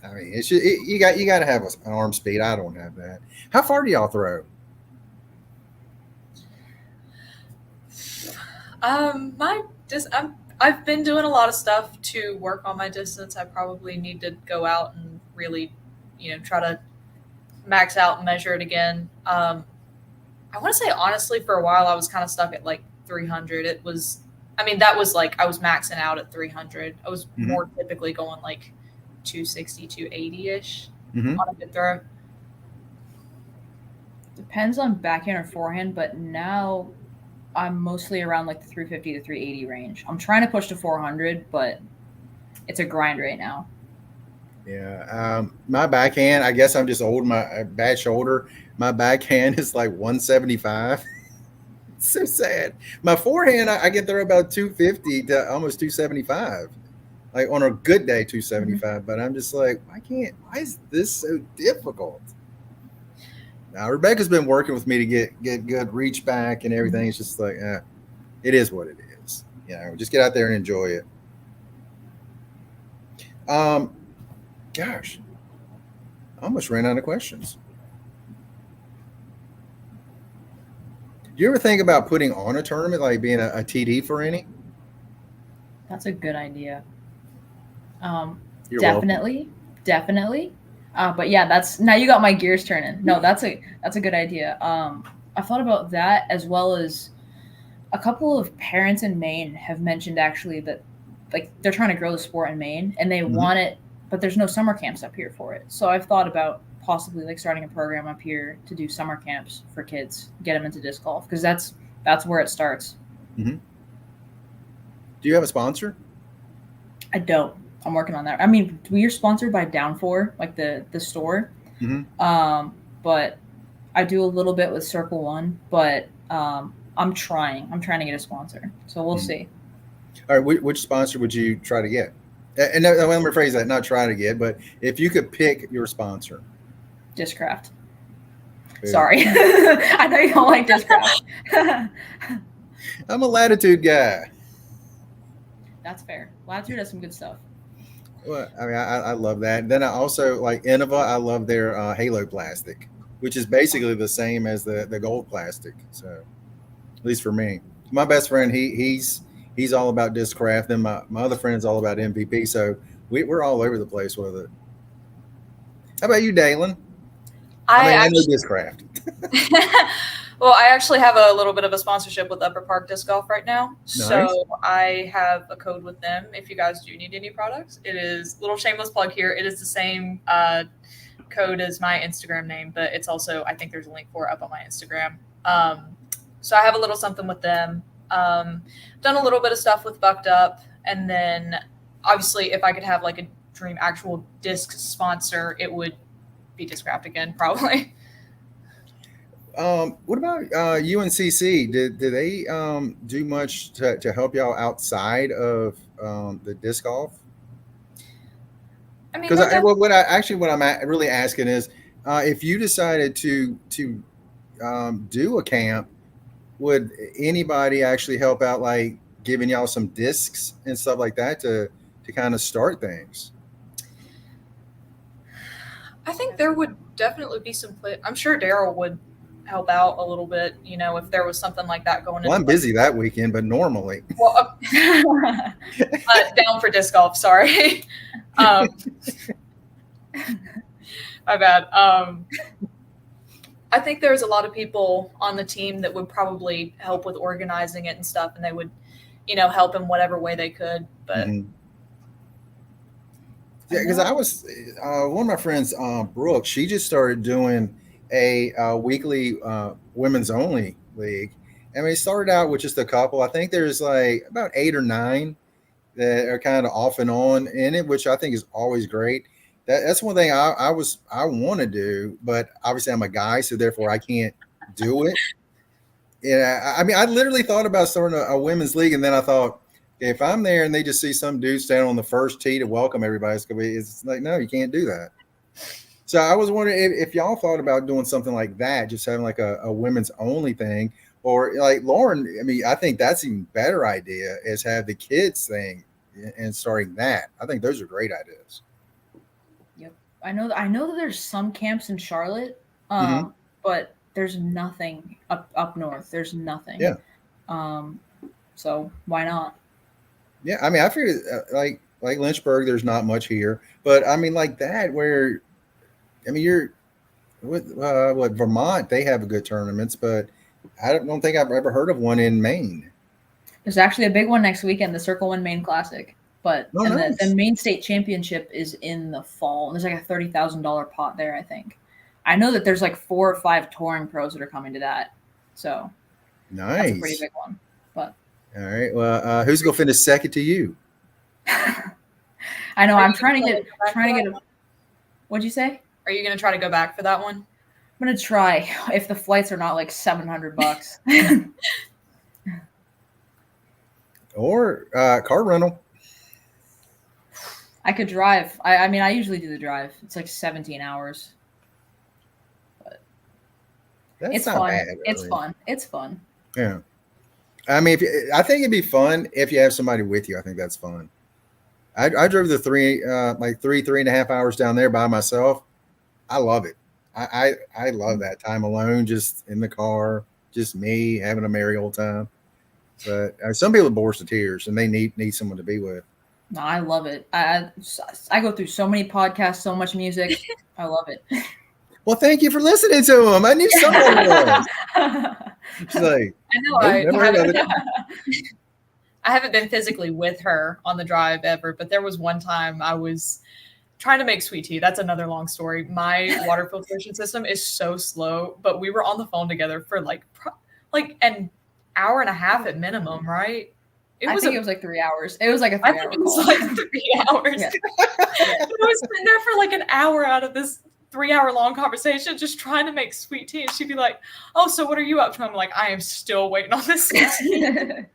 I mean, it's just, you got to have an arm speed. I don't have that. How far do y'all throw? I've been doing a lot of stuff to work on my distance. I probably need to go out and really, try to max out and measure it again. I want to say honestly, for a while I was kind of stuck at like 300. That was like I was maxing out at 300. I was more typically going like 260, 280 ish on a good throw. Depends on backhand or forehand, but now I'm mostly around like the 350 to 380 range. I'm trying to push to 400, but it's a grind right now. Yeah. My backhand, I guess I'm just old, my bad shoulder. My backhand is like 175. It's so sad. My forehand, I can throw about 250 to almost 275. Like on a good day, 275. But I'm just like, why is this so difficult? Now, Rebecca's been working with me to get good reach back and everything. It's just like, it is what it is. Just get out there and enjoy it. Gosh, I almost ran out of questions. Do you ever think about putting on a tournament, like being a TD for any? That's a good idea. You're definitely. But yeah, now you got my gears turning. No, that's a good idea. I thought about that, as well as a couple of parents in Maine have mentioned actually that like they're trying to grow the sport in Maine and they want it, but there's no summer camps up here for it. So I've thought about possibly like starting a program up here to do summer camps for kids, get them into disc golf, because that's where it starts. Do you have a sponsor? I don't. I'm working on that. I mean, we are sponsored by Down4, like the store. Mm-hmm. But I do a little bit with Circle One, but I'm trying. I'm trying to get a sponsor. So we'll see. All right, which sponsor would you try to get? And let me rephrase that: not try to get, but if you could pick your sponsor. Discraft. Ooh. Sorry, I know you don't like Discraft. I'm a Latitude guy. That's fair. Latitude has some good stuff. Well, I mean, I love that. Then I also like Innova. I love their Halo plastic, which is basically the same as the gold plastic. So, at least for me, my best friend, he's all about Discraft. Then my other friend's all about MVP. So we're all over the place with it. How about you, Daelyn? I know Discraft. Well, I actually have a little bit of a sponsorship with Upper Park Disc Golf right now. Nice. So I have a code with them if you guys do need any products. It is, little shameless plug here, it is the same code as my Instagram name, but it's also, I think there's a link for it up on my Instagram. So I have a little something with them. Done a little bit of stuff with Bucked Up. And then obviously if I could have like a dream actual disc sponsor, it would be Discraft again, probably. What about UNCC? Did they do much to help y'all outside of the disc golf? I mean, Because what I'm really asking is, if you decided to do a camp, would anybody actually help out, like giving y'all some discs and stuff like that to kind of start things? I think there would definitely be some. I'm sure Daryl would help out a little bit, you know, if there was something like that going on. Well, I'm busy that weekend, but normally. Well, down for disc golf, sorry. My bad. I think there's a lot of people on the team that would probably help with organizing it and stuff, and they would, you know, help in whatever way they could. But yeah, because I was one of my friends, Brooke. She just started doing a weekly women's only league. I mean, it started out with just a couple. I think there's like about 8 or 9 that are kind of off and on in it, which I think is always great. That's one thing I want to do, but obviously I'm a guy, so therefore I can't do it. Yeah, I mean, I literally thought about starting a women's league, and then I thought, if I'm there and they just see some dude standing on the first tee to welcome everybody, it's like, no, you can't do that. So I was wondering if y'all thought about doing something like that, just having like a women's only thing, or like Lauren. I mean, I think that's an even better idea, is have the kids thing and starting that. I think those are great ideas. Yep, I know that there's some camps in Charlotte, but there's nothing up north. There's nothing. Yeah. So why not? Yeah, I mean, I figured like Lynchburg, there's not much here, but I mean, like that where. I mean, you're with Vermont, they have good tournaments, but I don't think I've ever heard of one in Maine. There's actually a big one next weekend, the Circle One Maine Classic. But nice. the Maine State Championship is in the fall. There's like a $30,000 pot there, I think. I know that there's like 4 or 5 touring pros that are coming to that. So nice. That's a pretty big one. But all right. Well, who's gonna finish second to you? I know. I'm trying to get. What'd you say? Are you going to try to go back for that one? I'm going to try, if the flights are not like $700. Or car rental. I could drive. I mean, I usually do the drive. It's like 17 hours. But it's fun. Bad, really. It's fun. It's fun. Yeah. I mean, I think it'd be fun if you have somebody with you. I think that's fun. I drove the 3.5 hours down there by myself. I love it. I love that time alone, just in the car, just me having a merry old time. But some people are bored to tears, and they need someone to be with. No, I love it. I go through so many podcasts, so much music. I love it. Well, thank you for listening to them. I knew someone was. She's like, I haven't been physically with her on the drive ever, but there was one time I was trying to make sweet tea. That's another long story. My water filtration system is so slow, but we were on the phone together for like an hour and a half at minimum, right? It I was think it was like 3 hours. It was like a I 3 hour think it was call. like 3 hours. Yeah. I was sitting there for like an hour out of this 3 hour long conversation just trying to make sweet tea. And she'd be like, oh, so what are you up to? I'm like, I am still waiting on this sweet tea.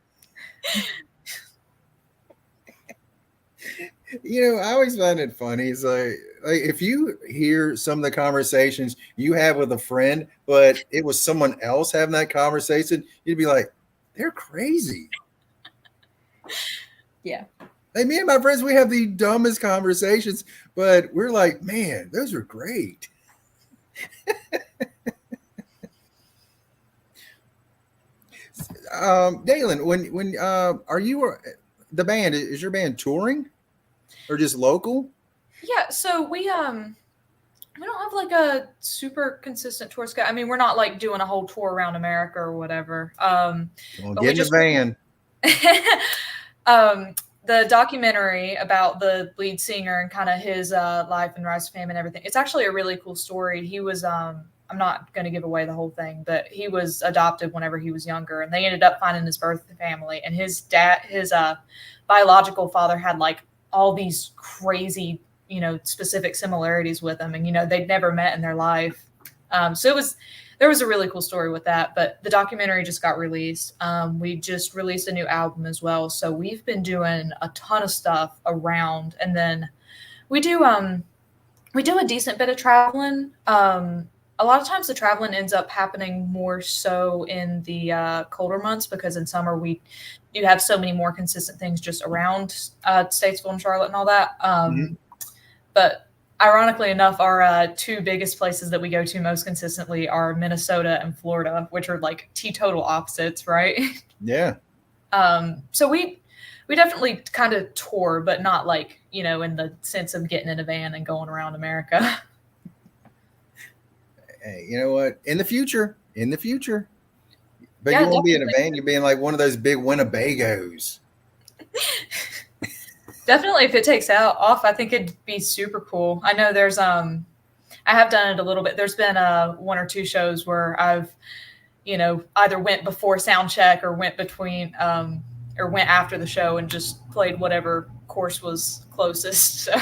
I always find it funny. It's like if you hear some of the conversations you have with a friend, but it was someone else having that conversation, you'd be like, they're crazy. Yeah. Like me and my friends, we have the dumbest conversations, but we're like, man, those are great. Daelyn, when are you the band? Is your band touring or just local? Yeah, so we don't have like a super consistent tour schedule. I mean, we're not like doing a whole tour around America or whatever. Well, But get we in just the van. the documentary about the lead singer and kind of his life and rise to fame and everything. It's actually a really cool story. He was I'm not going to give away the whole thing, but he was adopted whenever he was younger, and they ended up finding his birth family. And his biological father had like all these crazy, specific similarities with him, and they'd never met in their life. So there was a really cool story with that. But the documentary just got released. We just released a new album as well, so we've been doing a ton of stuff around, and then we do a decent bit of traveling. A lot of times the traveling ends up happening more so in the colder months, because in summer we do have so many more consistent things just around Statesville and Charlotte and all that. But ironically enough, our two biggest places that we go to most consistently are Minnesota and Florida, which are like teetotal opposites, right? Yeah. So we definitely kind of tour, but not like, in the sense of getting in a van and going around America. Hey, you know what? In the future. But Yeah, you won't be in a definitely. van. You'll be in like one of those big Winnebagos. Definitely, if it takes off, I think it'd be super cool. I know there's I have done it a little bit. There's been one or two shows where I've either went before sound check or went between or went after the show and just played whatever course was closest. So.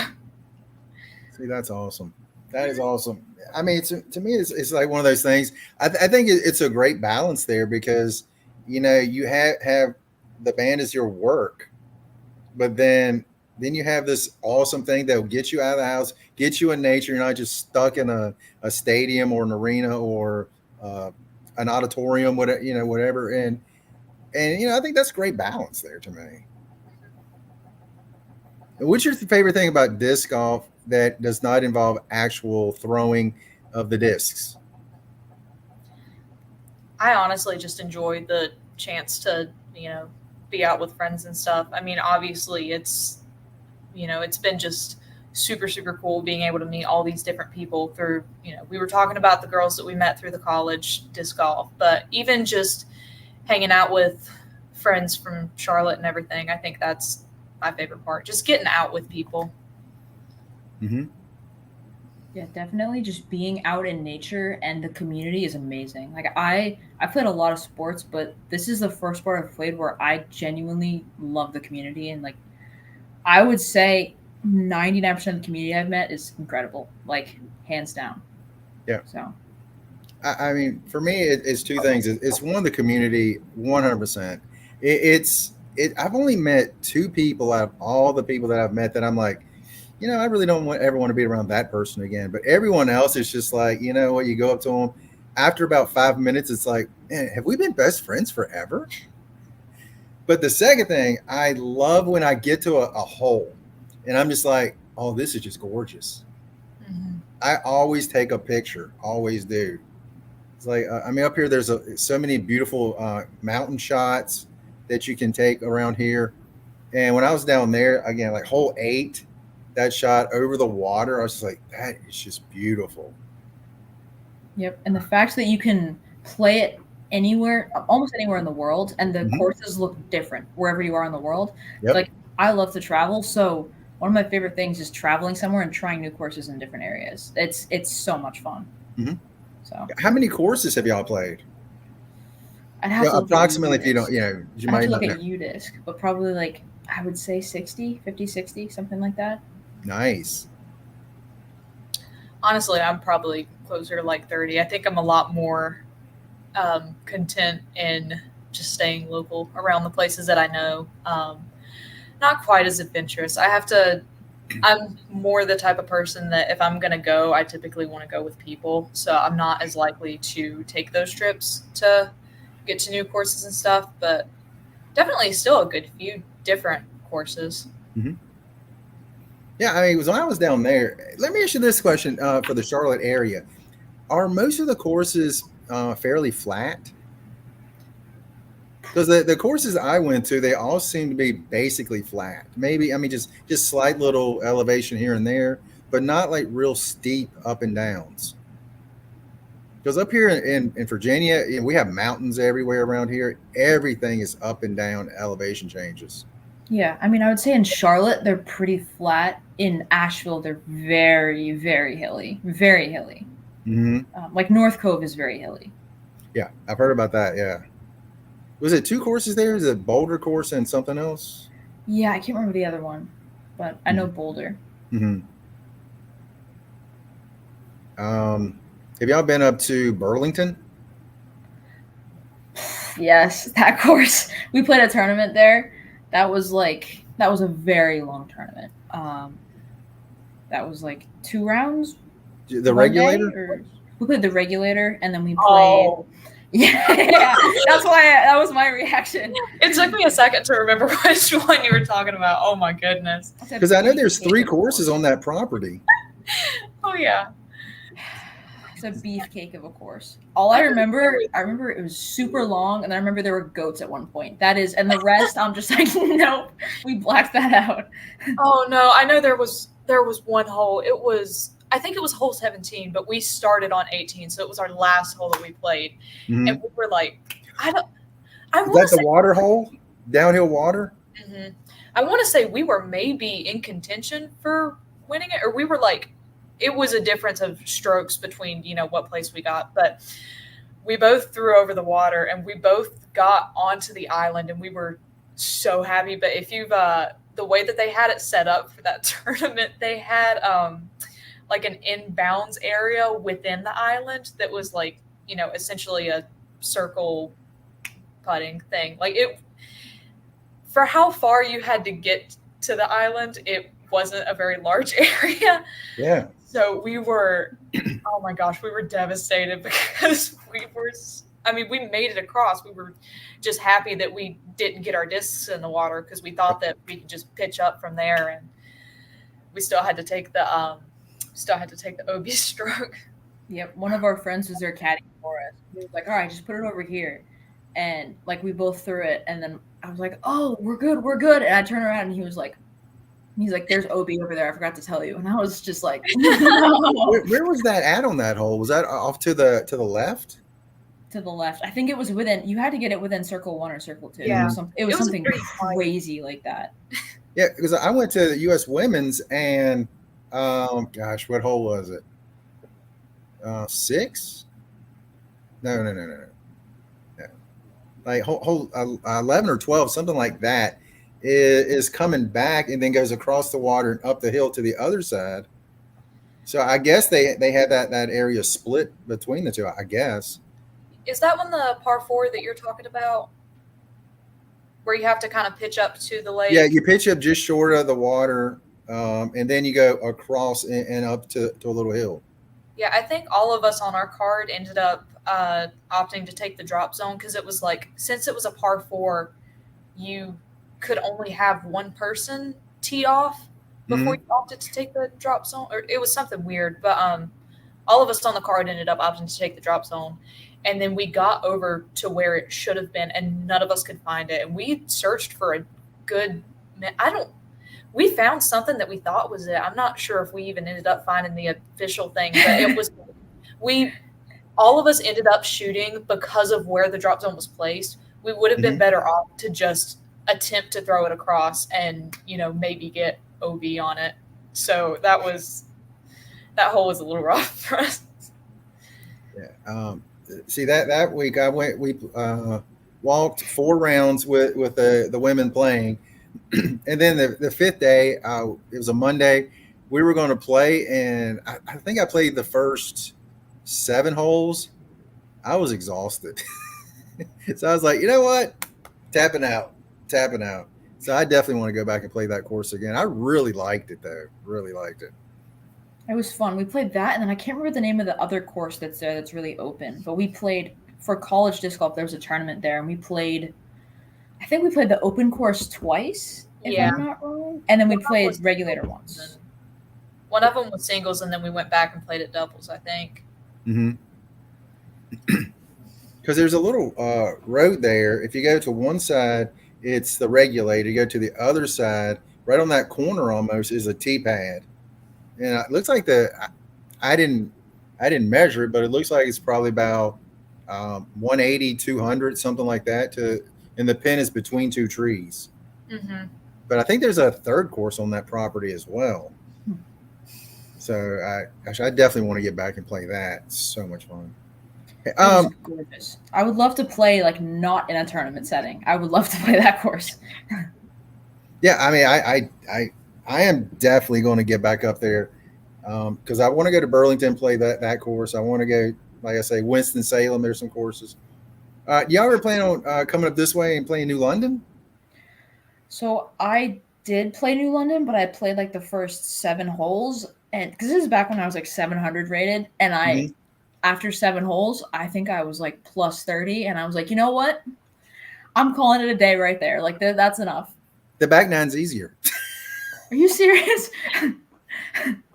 See, that's awesome. That is awesome. I mean, to me, it's like one of those things. I think it's a great balance there, because you have the band is your work, but then you have this awesome thing that will get you out of the house, get you in nature. You're not just stuck in a stadium or an arena or an auditorium, whatever. And I think that's great balance there to me. What's your favorite thing about disc golf that does not involve actual throwing of the discs? I honestly just enjoy the chance to, be out with friends and stuff. I mean, obviously it's been just super, super cool being able to meet all these different people through, we were talking about the girls that we met through the college disc golf, but even just hanging out with friends from Charlotte and everything, I think that's my favorite part. Just getting out with people. Mm-hmm. Yeah, definitely. Just being out in nature and the community is amazing. Like I played a lot of sports, but this is the first sport I've played where I genuinely love the community, and like I would say 99% of the community I've met is incredible, like hands down. Yeah. So I mean, for me, it's two things. It's one, the community, 100%. I've only met two people out of all the people that I've met that I'm like, I really don't ever want to be around that person again. But everyone else is just like, what, you go up to them. After about 5 minutes, it's like, man, have we been best friends forever? But the second thing, I love when I get to a hole and I'm just like, oh, this is just gorgeous. Mm-hmm. I always take a picture, always do. It's like, up here, there's so many beautiful mountain shots that you can take around here. And when I was down there, again, like hole 8, that shot over the water, I was just like, that is just beautiful. Yep. And the fact that you can play it anywhere, almost anywhere in the world, and the courses look different wherever you are in the world. Yep. Like I love to travel, so one of my favorite things is traveling somewhere and trying new courses in different areas. It's so much fun. Mm-hmm. So how many courses have y'all played? I'd have to look approximately, at if you don't, you I'd have might to not look know. at UDisc, but probably like I would say 60, 50, 60, something like that. Nice. Honestly, I'm probably closer to like 30. I think I'm a lot more content in just staying local around the places that I know. Not quite as adventurous. I'm more the type of person that if I'm going to go, I typically want to go with people. So I'm not as likely to take those trips to get to new courses and stuff, but definitely still a good few different courses. Mm-hmm. Yeah, I mean, when I was down there, let me ask you this question for the Charlotte area. Are most of the courses fairly flat? Because the courses I went to, they all seem to be basically flat. Maybe, I mean, just slight little elevation here and there, but not like real steep up and downs. Because up here in Virginia, we have mountains everywhere around here. Everything is up and down elevation changes. Yeah, I mean, I would say in Charlotte they're pretty flat. In Asheville, they're very, very hilly, very hilly. Mm-hmm. Like North Cove is very hilly. Yeah, I've heard about that. Yeah. Was it 2 courses there? Is it Boulder course and something else? Yeah, I can't remember the other one, but I know Boulder. Mm-hmm. Have y'all been up to Burlington? Yes, that course. We played a tournament there. That was a very long tournament. That was like 2 rounds. The regulator? Or we played the regulator, and then we played. Oh. Yeah, that's why that was my reaction. It took me a second to remember which one you were talking about. Oh my goodness. Because I know there's 3 courses on that property. Oh yeah. It's a beefcake of a course. I remember it was super long, and I remember there were goats at one point. That is, and the rest, I'm just like, nope, we blacked that out. Oh no, I know there was one hole. I think it was hole 17, but we started on 18, so it was our last hole that we played, Mm-hmm. and we were like, Is that the water hole? Downhill water? Mm-hmm. I want to say we were maybe in contention for winning it, or we were like, it was a difference of strokes between, what place we got, but we both threw over the water and we both got onto the island, and we were so happy. But if you've, the way that they had it set up for that tournament, they had, like an inbounds area within the island that was like, essentially a circle putting thing. Like for how far you had to get to the island, it wasn't a very large area. Yeah. So we were, oh my gosh, we were devastated because we made it across. We were just happy that we didn't get our discs in the water, because we thought that we could just pitch up from there, and we still had to take the OB stroke. Yep, one of our friends was there caddying for us. He was like, all right, just put it over here. And like we both threw it, and then I was like, oh, we're good. And I turned around, and he's like, there's OB over there. I forgot to tell you. And I was just like, no. Where was that at on that hole? Was that off to the left? To the left. I think it was you had to get it within circle 1 or circle 2. Yeah. It was something crazy like that. Yeah, because I went to the U.S. Women's, and gosh, what hole was it? 6? No. Like hole 11 or 12, something like that, is coming back and then goes across the water and up the hill to the other side. So I guess they had that area split between the two, I guess. Is that one the par 4 that you're talking about, where you have to kind of pitch up to the lake? Yeah, you pitch up just short of the water, and then you go across and up to a little hill. Yeah, I think all of us on our card ended up opting to take the drop zone, because it was like, since it was a par 4, you could only have one person tee off before you opted to take the drop zone, or it was something weird. But all of us on the card ended up opting to take the drop zone, and then we got over to where it should have been, and none of us could find it. And we searched for a good we found something that we thought was it. I'm not sure if we even ended up finding the official thing, but it was, all of us ended up shooting because of where the drop zone was placed. We would have been better off to just attempt to throw it across and, maybe get OB on it. So that hole was a little rough for us. Yeah. See, that week we walked 4 rounds with the women playing, and then the fifth day, it was a Monday. We were going to play, and I think I played the first 7 holes. I was exhausted, so I was like, you know what, tapping out. So I definitely want to go back and play that course again. I really liked it though. Really liked it. It was fun. We played that, and then I can't remember the name of the other course that's there that's really open. But we played for college disc golf. There was a tournament there, and we played. I think we played the open course twice, if Yeah. I'm not wrong. And then we One played was regulator singles, once. and one of them was singles, and then we went back and played it doubles, I think. Mm-hmm. Because there's a little road there. If you go to one side, it's the regulator. You go to the other side, right on that corner almost is a tee pad, and it looks like I didn't measure it, but it looks like it's probably about 180, 200, something like that. And the pin is between 2 trees. Mm-hmm. But I think there's a third course on that property as well. So I definitely want to get back and play that. It's so much fun. It was gorgeous. I would love to play like not in a tournament setting. I would love to play that course. Yeah, I mean, I am definitely going to get back up there because I want to go to Burlington, play that course. I want to go, like I say, Winston-Salem. There's some courses. Y'all ever plan on coming up this way and playing New London? So I did play New London, but I played like the first 7 holes, and because this is back when I was like 700 rated, and after 7 holes, I think I was like plus 30, and I was like, you know what? I'm calling it a day right there. Like that's enough. The back nine's easier. Are you serious?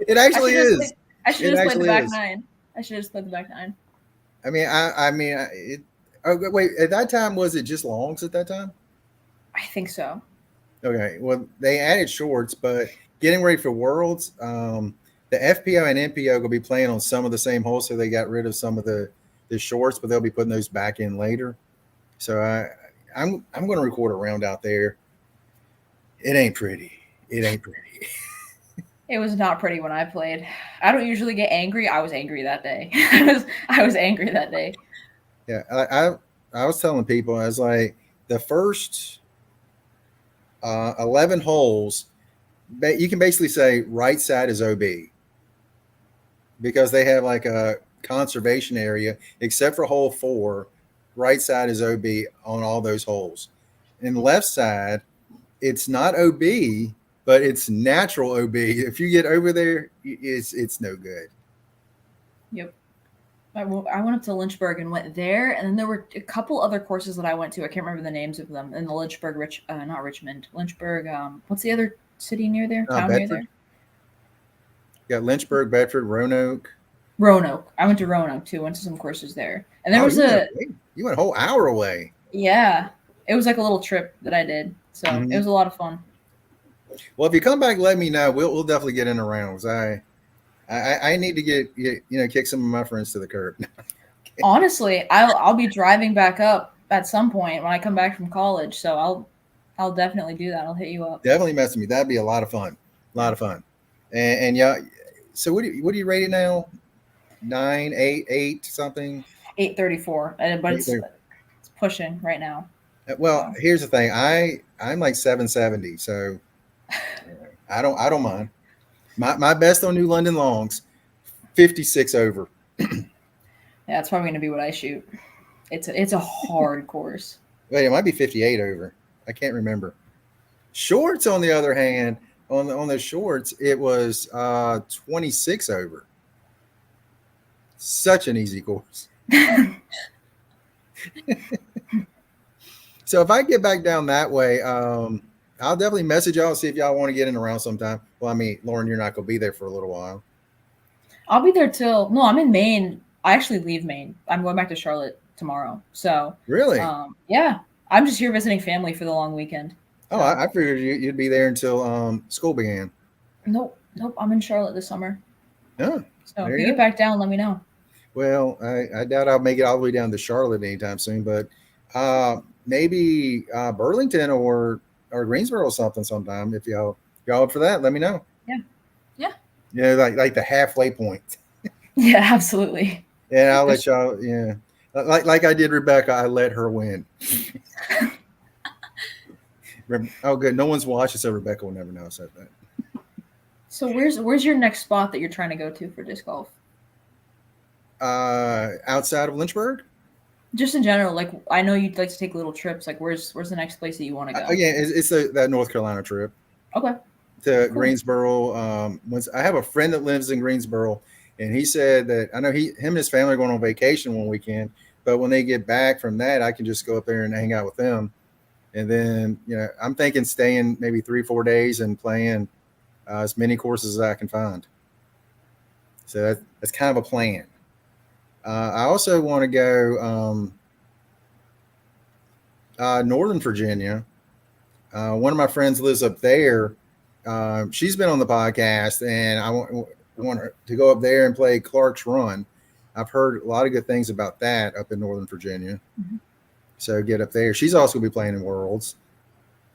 It actually is. I should have played the back 9. I should have played the back 9. I mean, wait, at that time, was it just longs at that time? I think so. Okay. Well, they added shorts, but getting ready for Worlds, the FPO and NPO will be playing on some of the same holes, so they got rid of some of the shorts, but they'll be putting those back in later. So I'm going to record a round out there. It ain't pretty. It was not pretty when I played. I don't usually get angry. I was angry that day. I was angry that day. Yeah, I was telling people, I was like, the first 11 holes, you can basically say right side is OB because they have like a conservation area, except for hole 4. Right side is OB on all those holes. And left side, it's not OB, but it's natural OB. If you get over there, it's no good. Yep. I went up to Lynchburg and went there, and then there were a couple other courses that I went to. I can't remember the names of them. In the Lynchburg, not Richmond, Lynchburg. What's the other city near there? Town near there? You got Lynchburg, Bedford, Roanoke. Roanoke. I went to Roanoke too. Went to some courses there, and there was you went a whole hour away. Yeah, it was like a little trip that I did, so it was a lot of fun. Well, if you come back, let me know. We'll definitely get in the rounds. I need to get kick some of my friends to the curb. Honestly, I'll be driving back up at some point when I come back from college, so I'll definitely do that. I'll hit you up. Definitely mess with me. That'd be a lot of fun. And yeah. So what are you rated now? 9, 8 something. 834, but it's pushing right now. Well, here's the thing. I'm like 770, so I don't mind. My best on New London longs, 56 over. Yeah, that's probably going to be what I shoot. It's a hard course. Wait, it might be 58 over. I can't remember. Shorts, on the other hand, on the shorts, it was 26 over. Such an easy course. So if I get back down that way, I'll definitely message y'all, see if y'all want to get in around sometime. Well, I mean, Lauren, you're not going to be there for a little while. I'll be there no, I'm in Maine. I actually leave Maine. I'm going back to Charlotte tomorrow. So really? Yeah, I'm just here visiting family for the long weekend. So. Oh, I figured you'd be there until school began. Nope. I'm in Charlotte this summer. Oh, so if you get back down, let me know. Well, I doubt I'll make it all the way down to Charlotte anytime soon, but maybe Burlington or Greensboro or something sometime. If y'all up for that, let me know. Yeah, like the halfway point. Yeah, absolutely. And I'll let y'all. Yeah, Like I did Rebecca, I let her win. Oh, good. No one's watching, so Rebecca will never know I said that. So where's your next spot that you're trying to go to for disc golf? Outside of Lynchburg? Just in general, like I know you'd like to take little trips. Like where's the next place that you want to go? Yeah, it's that North Carolina trip. Okay. To Greensboro. Once I have a friend that lives in Greensboro, and he said that I know him and his family are going on vacation one weekend, but when they get back from that, I can just go up there and hang out with them. And then, I'm thinking staying maybe 3-4 days and playing as many courses as I can find. So that's kind of a plan. I also want to go Northern Virginia. One of my friends lives up there. She's been on the podcast, and I want her to go up there and play Clark's Run. I've heard a lot of good things about that up in Northern Virginia. Mm-hmm. So get up there. She's also going to be playing in Worlds.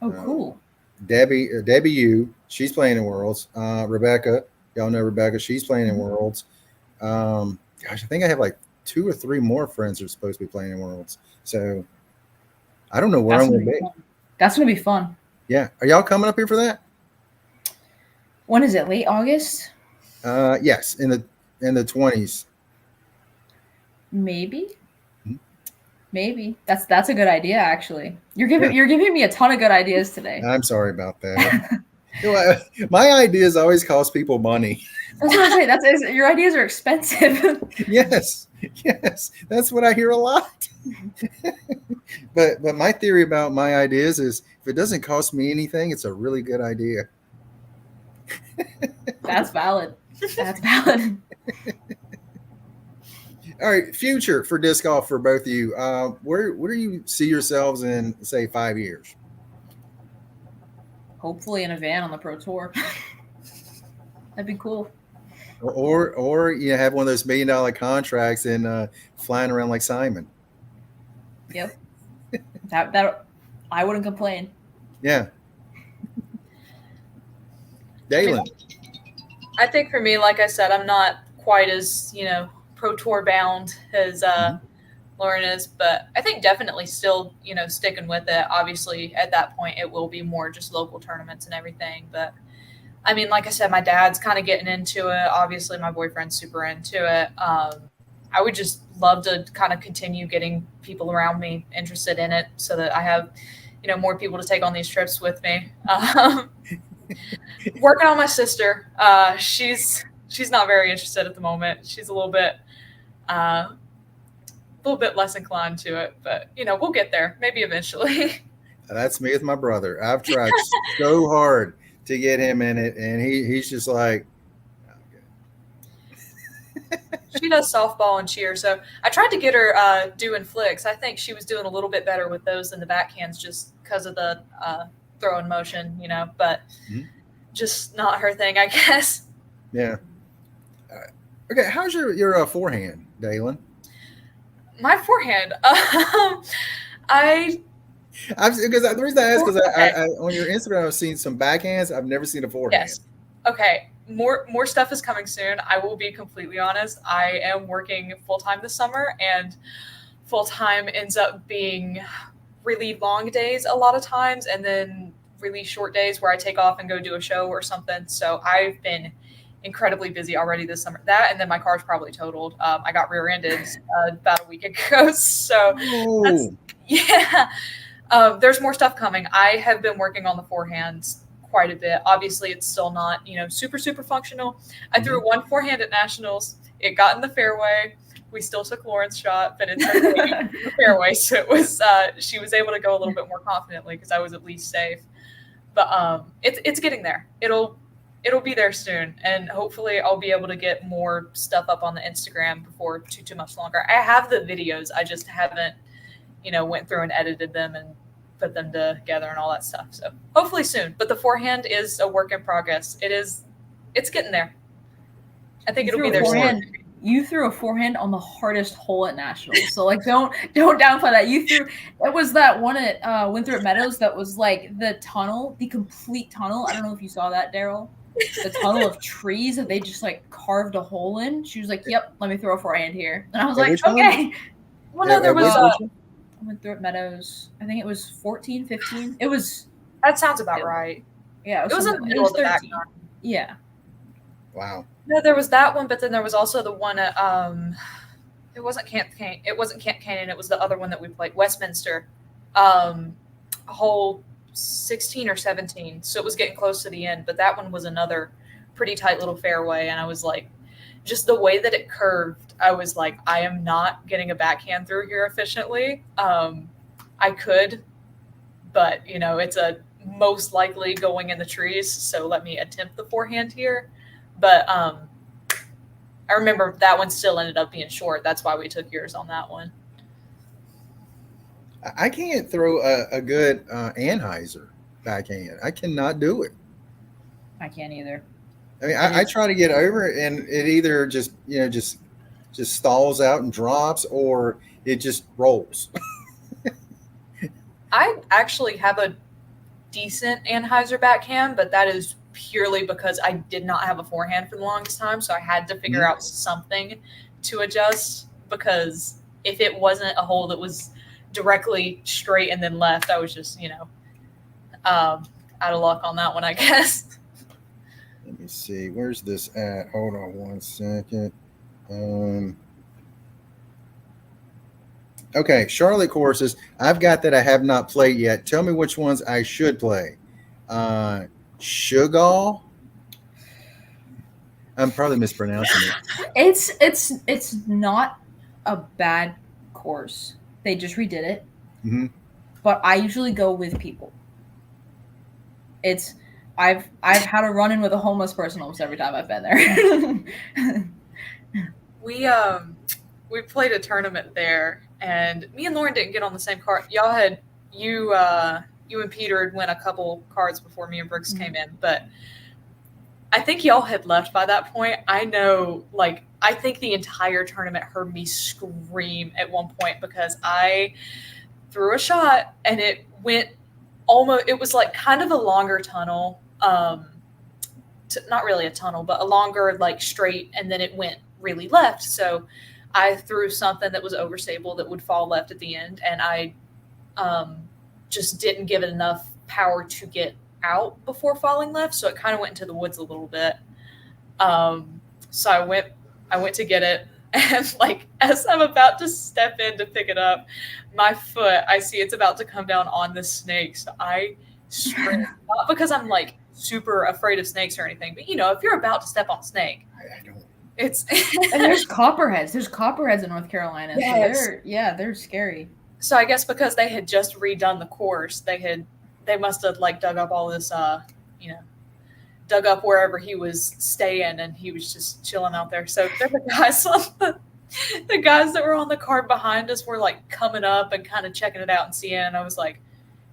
Oh, cool. Debbie Yu, she's playing in Worlds. Rebecca, y'all know Rebecca, she's playing in Worlds. Gosh, I think I have like 2 or 3 more friends that are supposed to be playing in Worlds. So I don't know where I'm going to be. That's going to be fun. Yeah. Are y'all coming up here for that? When is it? Late August? Yes, in the 20s. Maybe. Maybe that's a good idea. Actually, you're giving me a ton of good ideas today. I'm sorry about that. My ideas always cost people money. That's what I say. Your ideas are expensive. Yes, that's what I hear a lot. But my theory about my ideas is if it doesn't cost me anything, it's a really good idea. That's valid. That's valid. All right, future for disc golf for both of you. Where do you see yourselves in, say, 5 years? Hopefully in a van on the Pro Tour. That'd be cool. Or you have one of those $1 million contracts and flying around like Simon. Yep. that I wouldn't complain. Yeah. Daelyn. I think for me, like I said, I'm not quite as, Pro Tour bound as Lauren is, but I think definitely still, sticking with it. Obviously, at that point, it will be more just local tournaments and everything. But I mean, like I said, my dad's kind of getting into it. Obviously, my boyfriend's super into it. I would just love to kind of continue getting people around me interested in it so that I have, more people to take on these trips with me. Working on my sister. She's not very interested at the moment. She's a little bit less inclined to it, but we'll get there maybe eventually. That's me with my brother. I've tried so hard to get him in it, and he's just like, She does softball and cheer, so I tried to get her doing flicks. I think she was doing a little bit better with those than the backhands just because of the throwing motion, but just not her thing, I guess. Yeah. Okay, how's your forehand, Daelyn? My forehand, because the reason I ask is I on your Instagram I've seen some backhands. I've never seen a forehand. Yes. Okay. More stuff is coming soon. I will be completely honest. I am working full-time this summer, and full-time ends up being really long days a lot of times, and then really short days where I take off and go do a show or something. So I've been incredibly busy already this summer. That, and then my car's probably totaled. I got rear-ended about a week ago. So there's more stuff coming. I have been working on the forehands quite a bit. Obviously, it's still not, super, super functional. I threw one forehand at Nationals. It got in the fairway. We still took Lauren's shot, but it's in the fairway. So it was, she was able to go a little bit more confidently because I was at least safe. But it's getting there. It'll be there soon. And hopefully I'll be able to get more stuff up on the Instagram before too much longer. I have the videos. I just haven't, went through and edited them and put them together and all that stuff. So hopefully soon. But the forehand is a work in progress. It's getting there. I think it'll be there soon. You threw a forehand on the hardest hole at Nationals. So don't downplay that. It was that one at Winthrop Meadows that was like the complete tunnel. I don't know if you saw that, Daryl. The tunnel of trees that they just like carved a hole in. She was like, "Yep, let me throw a forehand here." And I was like, "Okay." Well, no, there was. Georgia? I went through at Meadows. I think it was 14, 15. It was. That sounds about Yeah. right. Yeah, It was in the middle of the background. Yeah. Wow. No, there was that one, but then there was also the one at it wasn't Camp Canyon. It wasn't Camp Canyon. It was the other one that we played, Westminster. A whole 16 or 17. So it was getting close to the end, but that one was another pretty tight little fairway, and I was like, just the way that it curved, I was like, I am not getting a backhand through here efficiently. I could, but it's a most likely going in the trees, so let me attempt the forehand here. But I remember that one still ended up being short. That's why we took yours on that one. I can't throw a good Anheuser backhand. I cannot do it. I can't either. I mean, I try to get over it, and it either just stalls out and drops, or it just rolls. I actually have a decent Anheuser backhand, but that is purely because I did not have a forehand for the longest time, so I had to figure out something to adjust, because if it wasn't a hole that was directly straight and then left, I was just out of luck on that one, I guess. Let me see. Where's this at? Hold on one second. Okay, Charlotte courses. I've got that I have not played yet. Tell me which ones I should play. Sugal. I'm probably mispronouncing it. It's not a bad course. They just redid it. Mm-hmm. But I usually go with people. I've had a run-in with a homeless person almost every time I've been there. We played a tournament there, and me and Lauren didn't get on the same card. Y'all had you and Peter had won a couple cards before me and Brooks came in, but I think y'all had left by that point. I know, I think the entire tournament heard me scream at one point because I threw a shot and it went almost, it was like kind of a longer tunnel, not really a tunnel, but a longer straight, and then it went really left. So I threw something that was overstable that would fall left at the end, and I just didn't give it enough power to get out before falling left, so it kind of went into the woods a little bit. So I went to get it, and as I'm about to step in to pick it up, my foot, I see it's about to come down on the snake, so I sprint. Not because I'm super afraid of snakes or anything, but if you're about to step on a snake, I don't. It's and there's copperheads. There's copperheads in North Carolina. Yes. So they're scary. So I guess because they had just redone the course, they must have dug up all this, dug up wherever he was staying, and he was just chilling out there. So there were guys the guys that were on the card behind us were coming up and kind of checking it out and seeing. And I was like,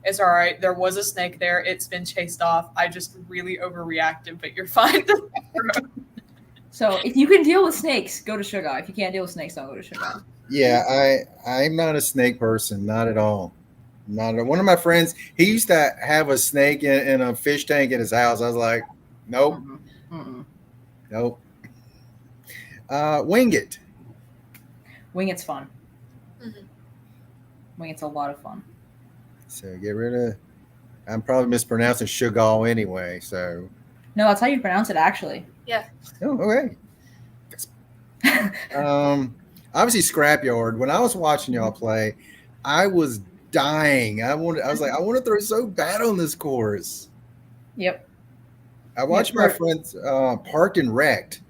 it's all right. There was a snake there. It's been chased off. I just really overreacted, but you're fine. So if you can deal with snakes, go to Sugar. If you can't deal with snakes, don't go to Sugar. Yeah, I'm not a snake person, not at all. One of my friends, he used to have a snake in a fish tank in his house. I was like, nope. Mm-mm. Nope. Wing It. Wing It's fun. Mm-hmm. Wing It's a lot of fun. So get rid of. I'm probably mispronouncing Sugal anyway. So. No, that's how you pronounce it, actually. Yeah. Oh, okay. Obviously, Scrapyard. When I was watching y'all play, I was dying. I was like, I want to throw so bad on this course. Yep. I watched my friends Parked and Wrecked,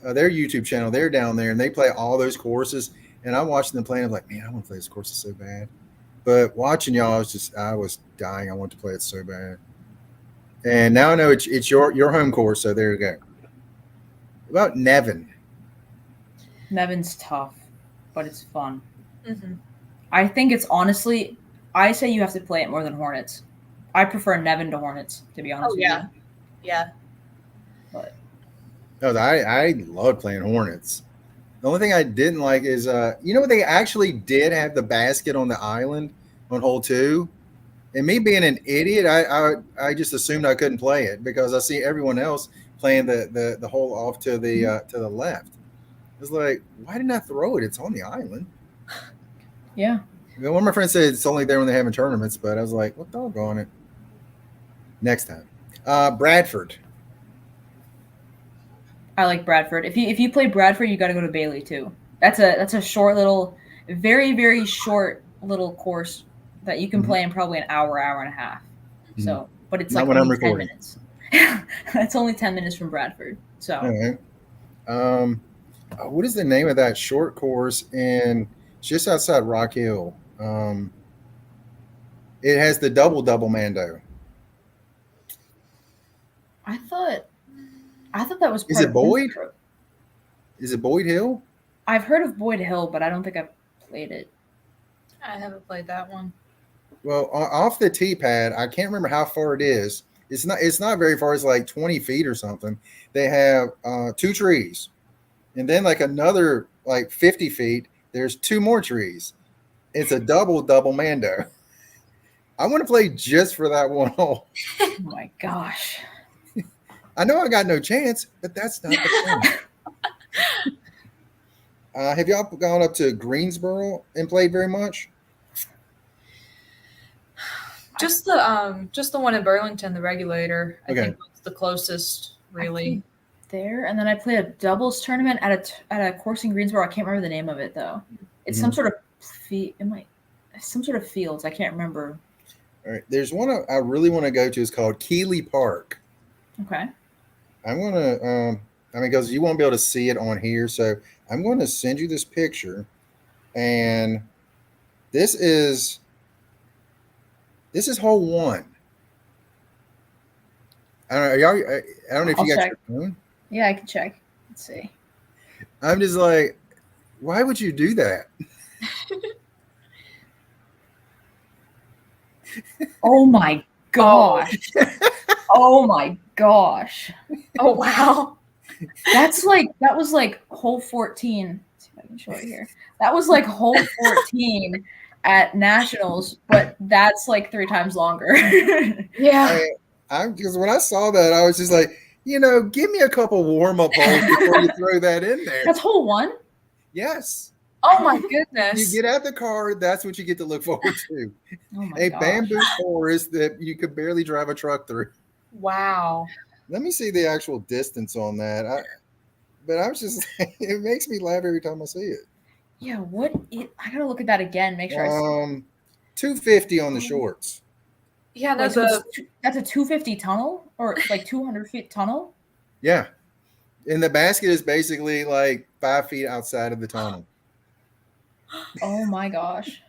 their YouTube channel. They're down there and they play all those courses. And I'm watching them play. And I'm like, man, I want to play this course so bad. But watching y'all, I was dying. I want to play it so bad. And now I know it's your home course. So there you go. About Nevin. Nevin's tough, but it's fun. Mm-hmm. I think it's honestly, I say you have to play it more than Hornets. I prefer Nevin to Hornets, to be honest with you. Yeah. But No, I love playing Hornets. The only thing I didn't like is, they actually did have the basket on the island on hole 2. And me being an idiot, I just assumed I couldn't play it because I see everyone else playing the hole off to the left. It's like, why didn't I throw it? It's on the island. Yeah. One of my friends said it's only there when they're having tournaments, but I was like, what doggone it. Next time. Bradford. I like Bradford. If you play Bradford, you got to go to Bailey too. That's a short little, very very short little course that you can play in probably an hour and a half. So, but it's Not like when I'm only 10 recording. minutes. It's only 10 minutes from Bradford. So, All right. What is the name of that short course in just outside Rock Hill? It has the double Mando. I thought that was Is part it of Boyd? Intro. Is it Boyd Hill? I've heard of Boyd Hill, but I don't think I've played it. I haven't played that one. Well, off the tee pad, I can't remember how far it is. It's not very far. It's like 20 feet or something. They have 2 trees, and then like another like 50 feet. There's 2 more trees. It's a double Mando. I want to play just for that one hole. Oh my gosh. I know I got no chance, but that's not the point. Have y'all gone up to Greensboro and played very much? Just the one in Burlington, the Regulator. I think was the closest, really. There, and then I played a doubles tournament at a course in Greensboro. I can't remember the name of it though. It's some sort of some sort of fields. I can't remember. All right, there's one I really want to go to. It's called Keeley Park. Okay. I'm gonna, because you won't be able to see it on here, so I'm going to send you this picture, and this is hole 1. I don't know. I don't know if I'll you got check. your phone. Yeah, I can check. Let's see. I'm just like, why would you do that? Oh my gosh. Oh my gosh. Oh wow. That was like hole 14. Let's see if I can show it here. That was like hole 14 at Nationals, but that's like 3 times longer. Yeah. Because when I saw that, I was just like, give me a couple warm-up holes before you throw that in there. That's hole 1? Yes. Oh my goodness. You get out the car, that's what you get to look forward to. Oh my A gosh. bamboo forest that you could barely drive a truck through. Wow. Let me see the actual distance on that. But I was just, it makes me laugh every time I see it. Yeah, I gotta look at that again. Make sure I see. 250 on the shorts. Yeah, that's a 250 tunnel or like 200 feet tunnel. Yeah, and the basket is basically like 5 feet outside of the tunnel. Oh my gosh.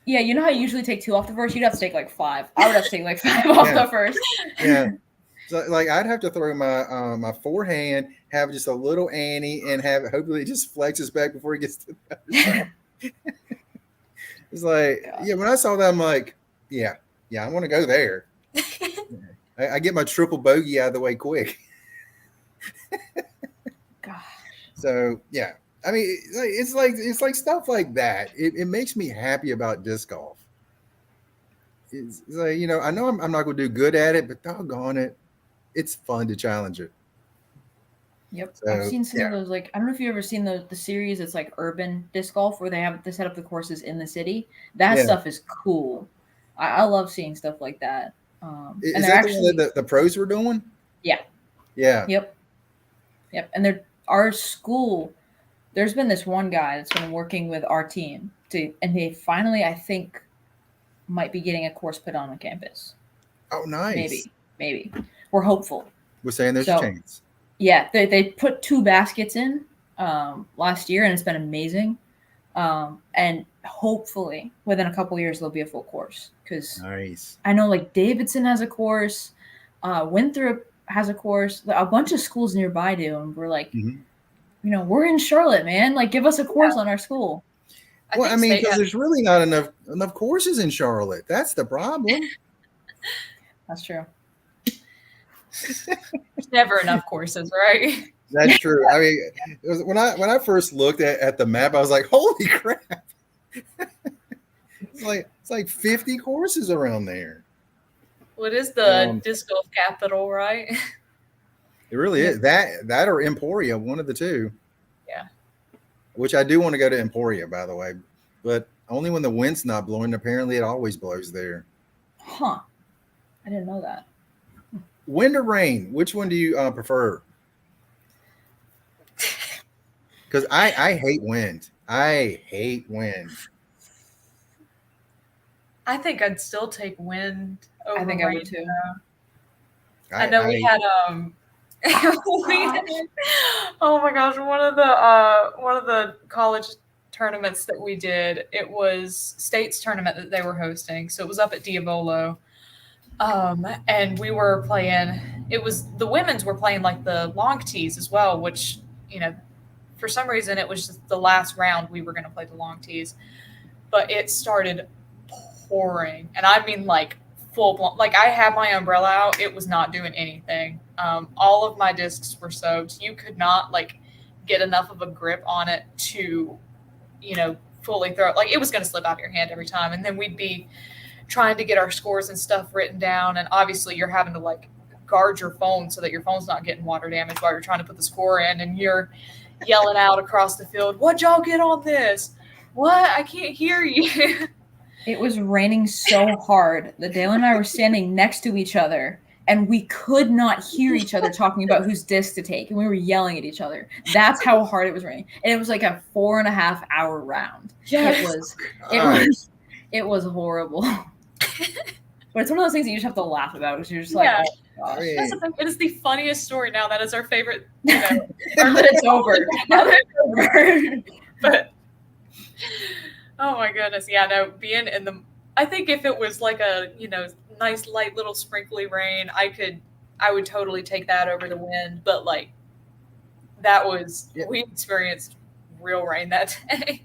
Yeah, you know how you usually take 2 off the first? You'd have to take like 5. I would have to take like 5 off the first. Yeah. So like I'd have to throw my my forehand, have just a little Annie, and hopefully it just flexes back before it gets to the other side. It's like, yeah, when I saw that, I'm like, yeah, I want to go there. I get my triple bogey out of the way quick. Gosh. So yeah, I mean, it's like stuff like that. It makes me happy about disc golf. It's like, I know I'm not going to do good at it, but doggone it, it's fun to challenge it. Yep. So, I've seen some of those, like, I don't know if you've ever seen the series. It's like urban disc golf where they set up the courses in the city. That stuff is cool. I love seeing stuff like that. Is that the one that the pros were doing? Yeah. Yeah. Yep. And our school, there's been this one guy that's been working with our team and they finally, I think, might be getting a course put on campus. Oh, nice. Maybe. We're hopeful. We're saying there's a chance. Yeah, they put 2 baskets in last year, and it's been amazing. And hopefully, within a couple years, there'll be a full course. Because I know, like, Davidson has a course, Winthrop has a course, a bunch of schools nearby do, and we're like, we're in Charlotte, man. Like, give us a course on our school. Well, I mean, because there's really not enough courses in Charlotte. That's the problem. That's true. There's never enough courses, right? That's true. I mean, when I first looked at the map, I was like, "Holy crap!" It's like 50 courses around there. What is the disc golf capital, right? It really is that or Emporia, one of the two. Yeah. Which I do want to go to Emporia, by the way. but only when the wind's not blowing. Apparently, it always blows there. Huh. I didn't know that. Wind or rain? Which one do you prefer? Because I hate wind. I hate wind. I think I'd still take wind over I think rain. I would too. I know we had oh my gosh, one of the college tournaments that we did, it was state's tournament that they were hosting. So it was up at Diavolo. And we were playing, the women's were playing like the long tees as well, which, for some reason it was just the last round we were going to play the long tees, but it started pouring. And I mean like full blown, like I had my umbrella out. It was not doing anything. All of my discs were soaked. You could not like get enough of a grip on it to, fully throw it. Like it was going to slip out of your hand every time. And then we'd be trying to get our scores and stuff written down. And obviously you're having to like guard your phone so that your phone's not getting water damage while you're trying to put the score in. And you're yelling out across the field, "What'd y'all get on this? What? I can't hear you." It was raining so hard that Daelyn and I were standing next to each other, and we could not hear each other talking about whose disc to take, and we were yelling at each other. That's how hard it was raining, and it was like a 4.5 hour round. Yes. It was horrible. But it's one of those things that you just have to laugh about because you're just like, oh my gosh. That's the thing. It is the funniest story now. That is our favorite. Now that it's over. Now that it's over. But oh my goodness, yeah, no, being in the, I think if it was like a, nice light little sprinkly rain, I would totally take that over the wind. But like, we experienced real rain that day.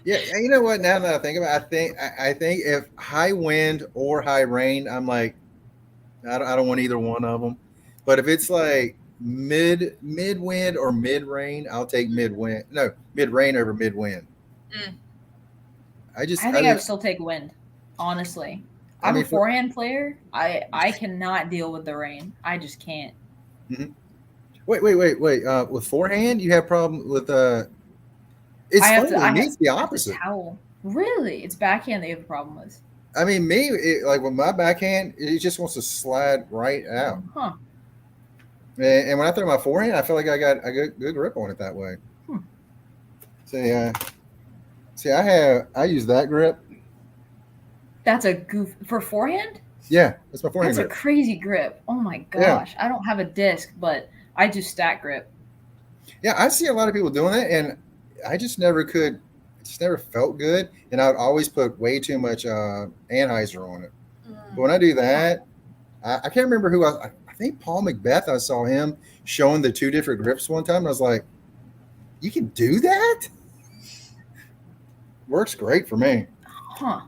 Yeah, you know what? Now that I think about it, I think if high wind or high rain, I'm like, I don't want either one of them. But if it's like mid wind or mid rain, I'll take mid rain over mid wind. I think I would still take wind, honestly. I'm a forehand player. I cannot deal with the rain. I just can't. Mm-hmm. Wait. With forehand, you have problem with it's the opposite. Towel. Really? It's backhand that you have a problem with. I mean, like with my backhand, it just wants to slide right out. Huh. And when I throw my forehand, I feel like I got a good grip on it that way. See, I use that grip. That's a goof for forehand? Yeah, that's my forehand grip. That's a crazy grip. Oh my gosh. Yeah. I don't have a disc, but I do stack grip. Yeah, I see a lot of people doing it, and I just never could. It just never felt good, and I would always put way too much Anheuser on it. But when I do that, I can't remember who I think Paul Macbeth. I saw him showing the two different grips one time. And I was like, "You can do that? Works great for me." Huh?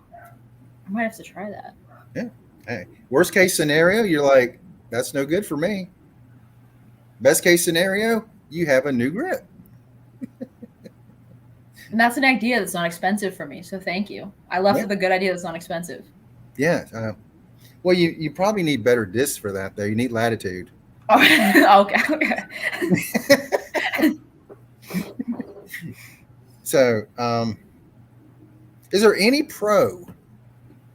I might have to try that. Yeah. Hey, worst case scenario, you're like, "That's no good for me." Best case scenario, you have a new grip. And that's an idea that's not expensive for me, so thank you. I left with a good idea that's not expensive. Yeah. Well, you probably need better discs for that, though. You need latitude. Oh, okay. So, is there any pro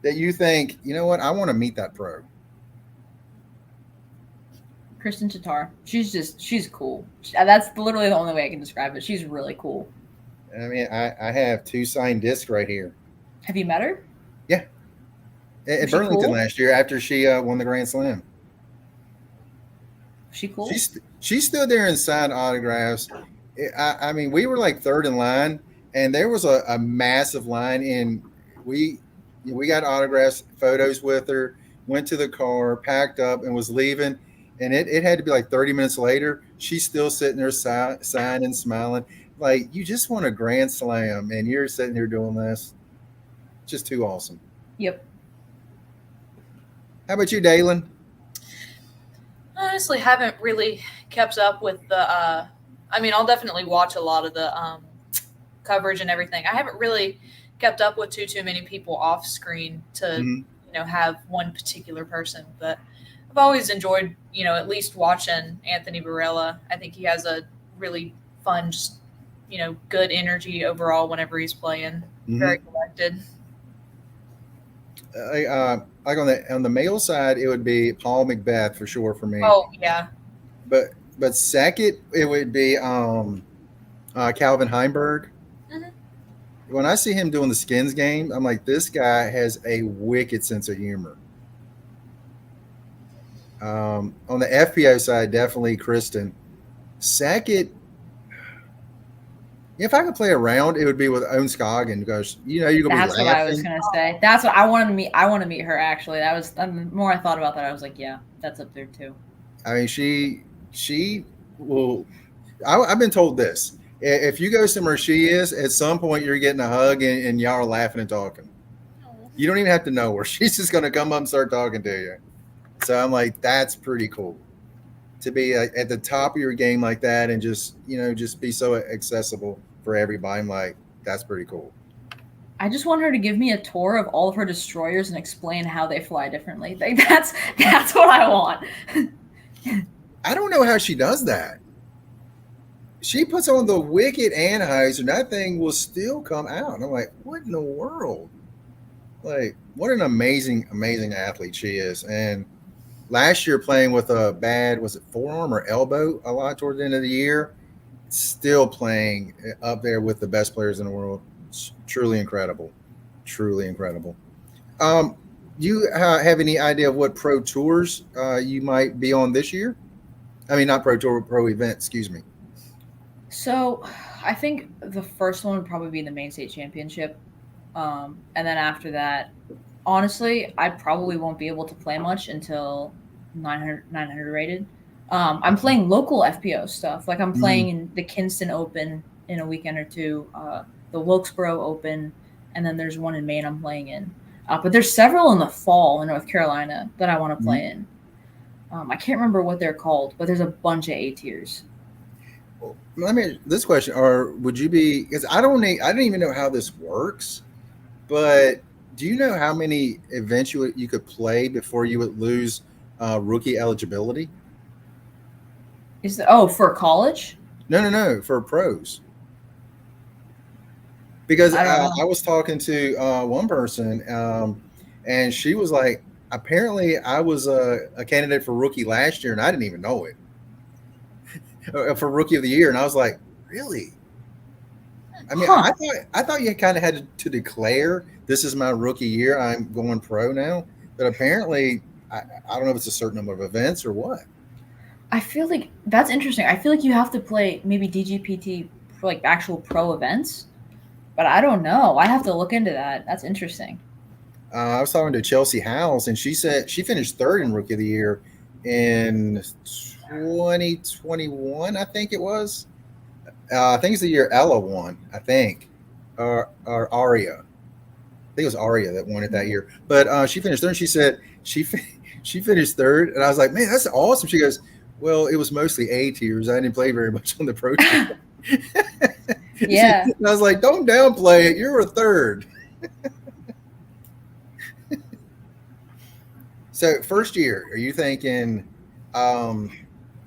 that you think, you know what, I want to meet that pro? Kristen Tatar. She's cool. That's literally the only way I can describe it. She's really cool. I mean, I have 2 signed discs right here. Have you met her? Yeah. At Burlington last year after she won the Grand Slam. She cool? She stood there and signed autographs. I mean, we were like third in line, and there was a massive line, and we got autographs, photos with her, went to the car, packed up, and was leaving. And it had to be like 30 minutes later. She's still sitting there signing, smiling. Like, you just won a Grand Slam, and you're sitting here doing this. Just too awesome. Yep. How about you, Daelyn? Honestly, haven't really kept up with the I mean, I'll definitely watch a lot of the coverage and everything. I haven't really kept up with too many people off screen to have one particular person, but I've always enjoyed at least watching Anthony Barela. I think he has a really fun, just good energy overall whenever he's playing. very collected. Like on the male side, it would be Paul Macbeth for sure for me. Oh yeah. But second, it would be Calvin Heimberg. Mhm. When I see him doing the skins game, I'm like, this guy has a wicked sense of humor. On the FPO side, definitely Kristen. Second, if I could play around, it would be with Owen Scoggin because you're gonna be That's what I was laughing. gonna say. That's what I wanted to meet. I want to meet her actually. That was the more I thought about that, I was like, yeah, that's up there too. I mean, she will. I've been told this: if you go somewhere she is, at some point you're getting a hug and y'all are laughing and talking. You don't even have to know her; she's just gonna come up and start talking to you. So I'm like, that's pretty cool to be at the top of your game like that, and just be so accessible for everybody. I'm like, that's pretty cool. I just want her to give me a tour of all of her destroyers and explain how they fly differently. Like that's what I want. I don't know how she does that. She puts on the wicked Anheuser, and that thing will still come out. And I'm like, what in the world? Like, what an amazing, amazing athlete she is. And last year playing with a bad, was it forearm or elbow a lot towards the end of the year, still playing up there with the best players in the world. It's truly incredible. Truly incredible. Do you have any idea of what pro tours you might be on this year? I mean, not pro tour, pro event, excuse me. So, I think the first one would probably be the main state championship, and then after that, honestly, I probably won't be able to play much until 900 rated. I'm playing local FPO stuff. Like I'm playing in the Kinston Open in a weekend or two, the Wilkesboro Open, and then there's one in Maine I'm playing in. But there's several in the fall in North Carolina that I want to play in. I can't remember what they're called, but there's a bunch of A tiers. Let me this question: or would you be? Because I don't even know how this works, but do you know how many events you could play before you would lose rookie eligibility? For college? No, for pros. Because I was talking to one person, and she was like, apparently I was a candidate for rookie last year, and I didn't even know it. For rookie of the year, and I was like, really? I mean, I thought you kind of had to declare this is my rookie year. I'm going pro now, but apparently, I don't know if it's a certain number of events or what. I feel like that's interesting. I feel like you have to play maybe DGPT for like actual pro events, but I don't know. I have to look into that. That's interesting. I was talking to Chelsea Howes, and she said she finished third in rookie of the year in 2021, I think it was. I think it's the year Ella won, I think, or Aria. I think it was Aria that won it that year. But she finished third. And she said she finished third, and I was like, man, that's awesome. She goes, well, it was mostly A tiers. I didn't play very much on the pro team. Yeah. I was like, don't downplay it. You're a third. So first year, are you thinking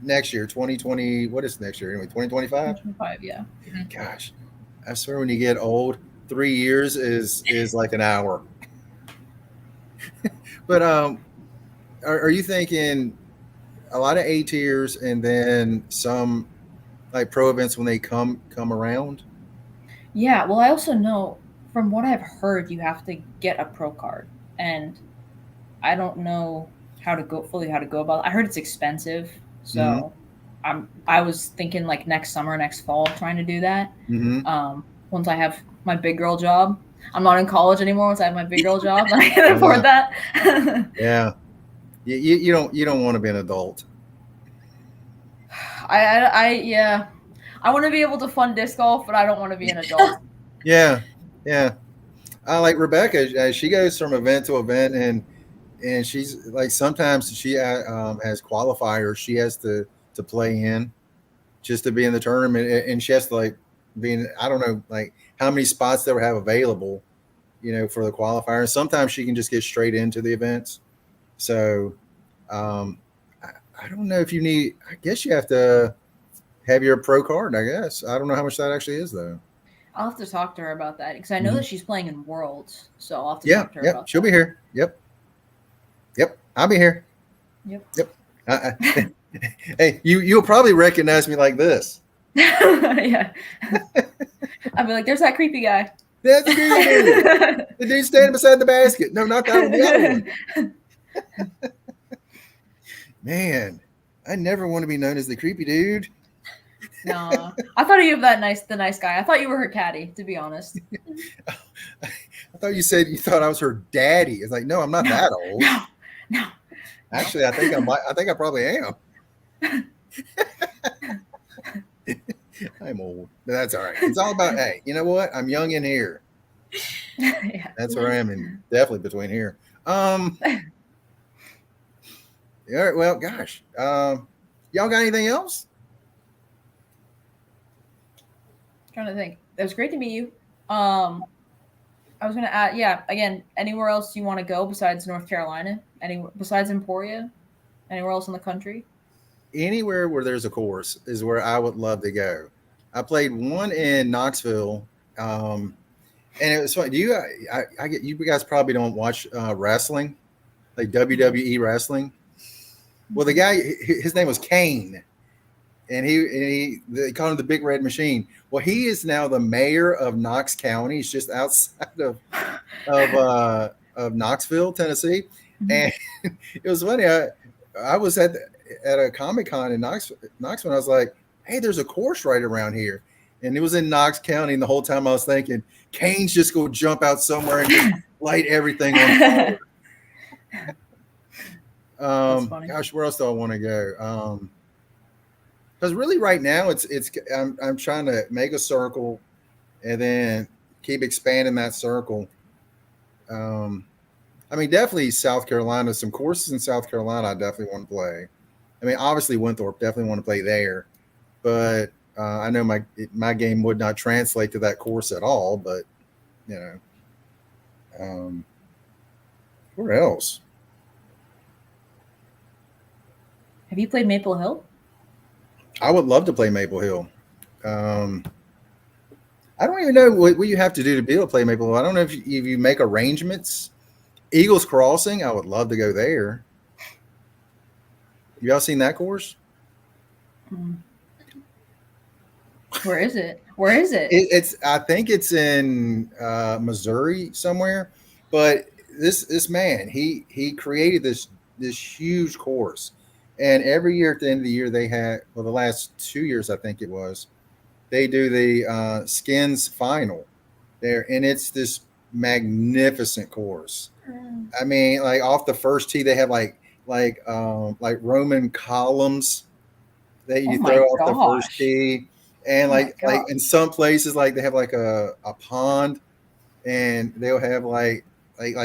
next year, 2020, what is next year anyway, 2025? 2025, yeah. Gosh, I swear when you get old, 3 years is like an hour. But are you thinking a lot of A tiers and then some like pro events when they come around? Yeah, well, I also know from what I've heard, you have to get a pro card, and I don't know how to go about it. I heard it's expensive, so I was thinking like next summer, next fall, trying to do that. Once I have my big girl job, I'm not in college anymore. Once I have my big girl job, then I can afford that. Yeah, you don't want to be an adult. I want to be able to fund disc golf, but I don't want to be an adult. Yeah. Like Rebecca, she goes from event to event, and she's like sometimes she has qualifiers she has to play in just to be in the tournament, and she has to like be in, I don't know like how many spots they will have available, for the qualifier. And sometimes she can just get straight into the events. So I don't know if you need. I guess you have to have your pro card. I guess I don't know how much that actually is though. I'll have to talk to her about that because I know that she's playing in Worlds, so I'll have to Yeah, talk to her yep. about She'll that. be here. Yep. I'll be here. Yep. Hey, you'll probably recognize me like this. Yeah. I'll be like, there's that creepy guy. That's the creepy dude. The dude standing beside the basket. No, not that one. The other one. Man, I never want to be known as the creepy dude. No, I thought you were the nice guy. I thought you were her caddy, to be honest. I thought you said you thought I was her daddy. It's like, no, I'm not that old. No. Actually, I think I probably am. I'm old, but that's all right. It's all about, hey, you know what? I'm young in here. Yeah. That's where I am, and definitely between here. All right, well, gosh, y'all got anything else? Trying to think. It was great to meet you. I was gonna add, yeah. Again, anywhere else you want to go besides North Carolina? Anywhere besides Emporia? Anywhere else in the country? Anywhere where there's a course is where I would love to go. I played one in Knoxville, and it was fun. You guys probably don't watch wrestling, like WWE wrestling. Well, the guy, his name was Kane, and they called him the Big Red Machine. Well, he is now the mayor of Knox County. He's just outside of Knoxville, Tennessee. And it was funny. I was at a Comic-Con in Knoxville. I was like, hey, there's a course right around here. And it was in Knox County. And the whole time I was thinking, Kane's just going to jump out somewhere and just light everything on fire. Gosh, where else do I want to go? Because really right now I'm trying to make a circle and then keep expanding that circle. I mean, definitely South Carolina, some courses in South Carolina I definitely want to play. I mean, obviously Winthrop, definitely want to play there. But I know my game would not translate to that course at all, but, you know. Where else? Have you played Maple Hill? I would love to play Maple Hill. I don't even know what you have to do to be able to play Maple Hill. I don't know if you make arrangements. Eagles Crossing, I would love to go there. You all seen that course? Where is it? I think it's in Missouri somewhere. But this man, he created this huge course. And every year at the end of the year, they had, well, the last 2 years, I think it was, they do the Skins final there. And it's this magnificent course. I mean, like off the first tee, they have like Roman columns that you throw off the first tee. And like in some places, like they have like a pond and they'll have like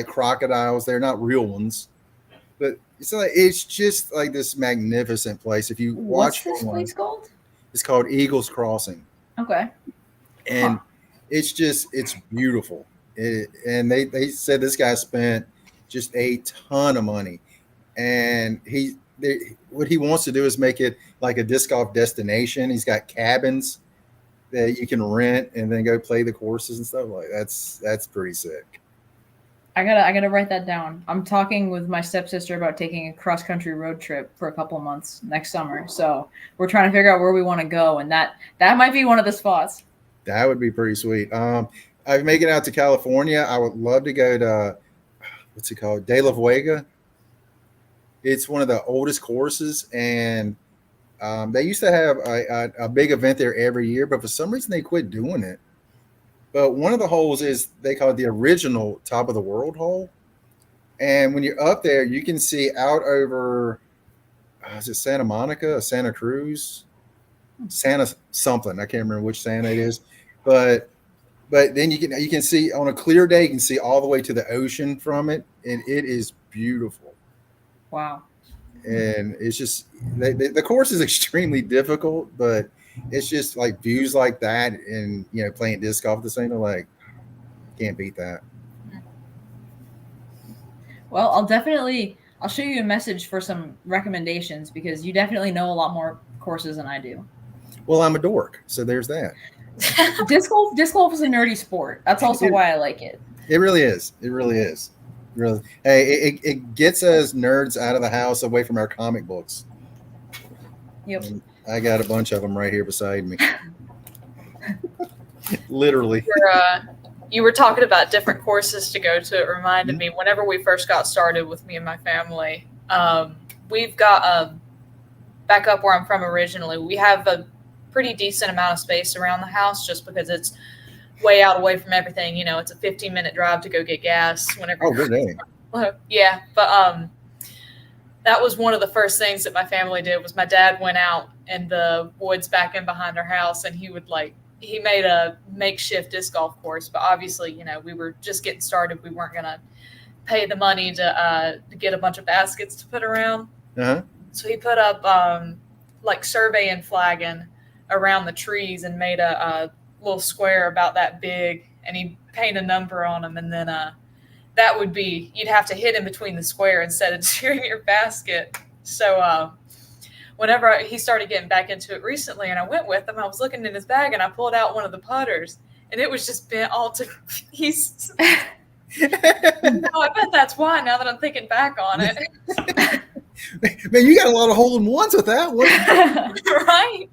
crocodiles. They're not real ones, but it's just like this magnificent place. If you watch this place called? It's called Eagles Crossing. Okay. And it's beautiful. And they said this guy spent just a ton of money. And what he wants to do is make it like a disc golf destination. He's got cabins that you can rent and then go play the courses and stuff. Like that's pretty sick. I gotta write that down. I'm talking with my stepsister about taking a cross country road trip for a couple months next summer. So we're trying to figure out where we want to go, and that might be one of the spots. That would be pretty sweet. I've made it out to California. I would love to go to what's it called? De La Vega. It's one of the oldest courses, and they used to have a big event there every year, but for some reason they quit doing it. But one of the holes is they call it the original top of the world hole. And when you're up there, you can see out over, is it Santa Monica or Santa Cruz? Santa something. I can't remember which Santa it is. But then you can see on a clear day, you can see all the way to the ocean from it. And it is beautiful. Wow. And it's just, the course is extremely difficult, but it's just like views like that and, you know, playing disc golf at the same time, like, can't beat that. Well, I'll show you a message for some recommendations because you definitely know a lot more courses than I do. Well, I'm a dork, so there's that. Disc golf is a nerdy sport. That's also why I like it. It really is. It really is. Really. Hey, it gets us nerds out of the house, away from our comic books. Yep. And I got a bunch of them right here beside me. Literally. You were talking about different courses to go to. It reminded me, whenever we first got started with me and my family, we've got back up where I'm from originally. We have a pretty decent amount of space around the house just because it's way out away from everything. You know, it's a 15-minute drive to go get gas whenever. Oh, good day. Yeah, but that was one of the first things that my family did. Was my dad went out in the woods back in behind our house, and he made a makeshift disc golf course. But obviously, you know, we were just getting started. We weren't gonna pay the money to get a bunch of baskets to put around. So he put up like survey and flagging around the trees and made a little square about that big, and he painted a number on them, and then that would be, you'd have to hit in between the square instead of shooting your basket. So whenever he started getting back into it recently, and I went with him, I was looking in his bag and I pulled out one of the putters, and it was just bent all to pieces. No, I bet that's why, now that I'm thinking back on it. Man, you got a lot of hole-in-ones with that one. Right?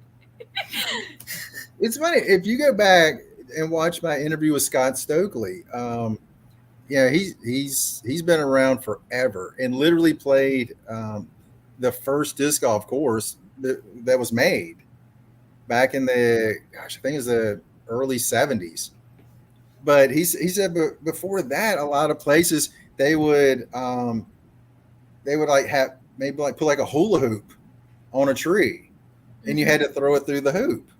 It's funny, if you go back and watch my interview with Scott Stokely, yeah, he's been around forever and literally played the first disc golf course that was made back in the, I think it was the early 70s. But he said before that, a lot of places they would like have maybe like put like a hula hoop on a tree, and you had to throw it through the hoop,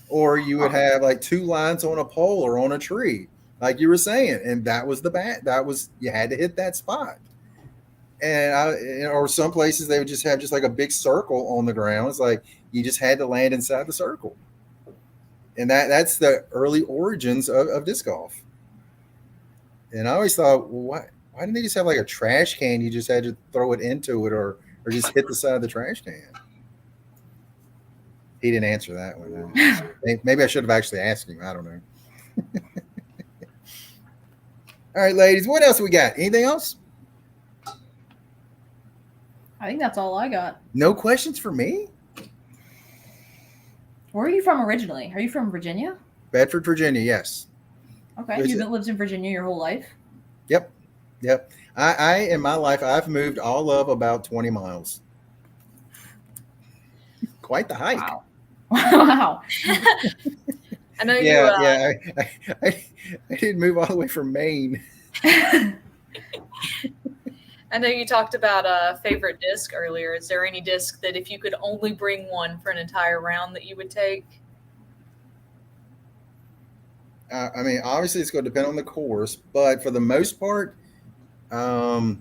or you would have like 2 lines on a pole or on a tree, like you were saying, and that was the bat. That was, you had to hit that spot. And or some places they would just have just like a big circle on the ground. It's like you just had to land inside the circle. And that's the early origins of disc golf. And I always thought, well, why didn't they just have like a trash can? You just had to throw it into it, or just hit the side of the trash can. He didn't answer that one. Maybe I should have actually asked him. I don't know. All right, ladies, what else we got? Anything else? I think that's all I got. No questions for me? Where are you from originally? Are you from Virginia? Bedford, Virginia, yes. Okay, you've lived in Virginia your whole life? Yep. I in my life, I've moved all of about 20 miles. Quite the hike. Wow. Wow. I know I didn't move all the way from Maine. I know you talked about a favorite disc earlier. Is there any disc that if you could only bring one for an entire round that you would take? I mean, obviously it's going to depend on the course, but for the most part, it's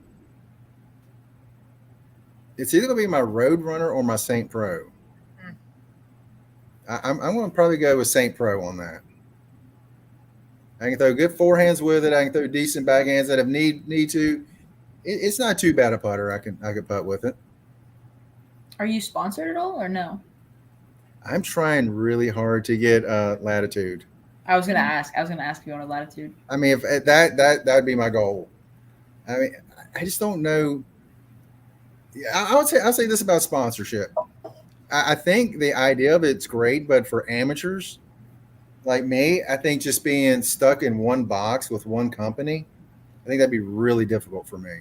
either going to be my Road Runner or my St. Pro. I'm going to probably go with St. Pro on that. I can throw good forehands with it. I can throw decent backhands that if need to. It's not too bad a putter. I can putt with it. Are you sponsored at all or no? I'm trying really hard to get Latitude. I was gonna ask if you wanted Latitude. I mean, if that would be my goal. I mean, I just don't know. I'll say this about sponsorship. I think the idea of it's great, but for amateurs like me, I think just being stuck in one box with one company, I think that'd be really difficult for me.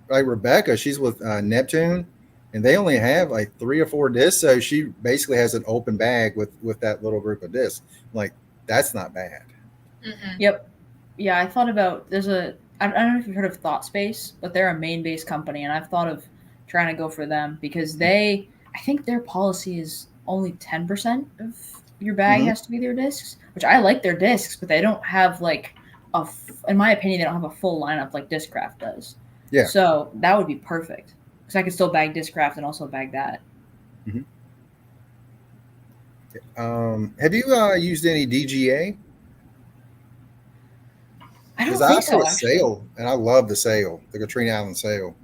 Like Rebecca, she's with Neptune, and they only have like 3 or 4 discs, so she basically has an open bag with that little group of discs. Like, that's not bad. Mm-hmm. Yep. Yeah, I thought about, I don't know if you've heard of ThoughtSpace, but they're a Maine-based company, and I've thought of trying to go for them because I think their policy is only 10% of your bag has to be their discs, which I like their discs, but they don't have like in my opinion, they don't have a full lineup like Discraft does. Yeah. So that would be perfect because I could still bag Discraft and also bag that. Mm-hmm. Have you used any DGA? I don't Because I think so. a sail, and I love the sail, the Katrina Island sail.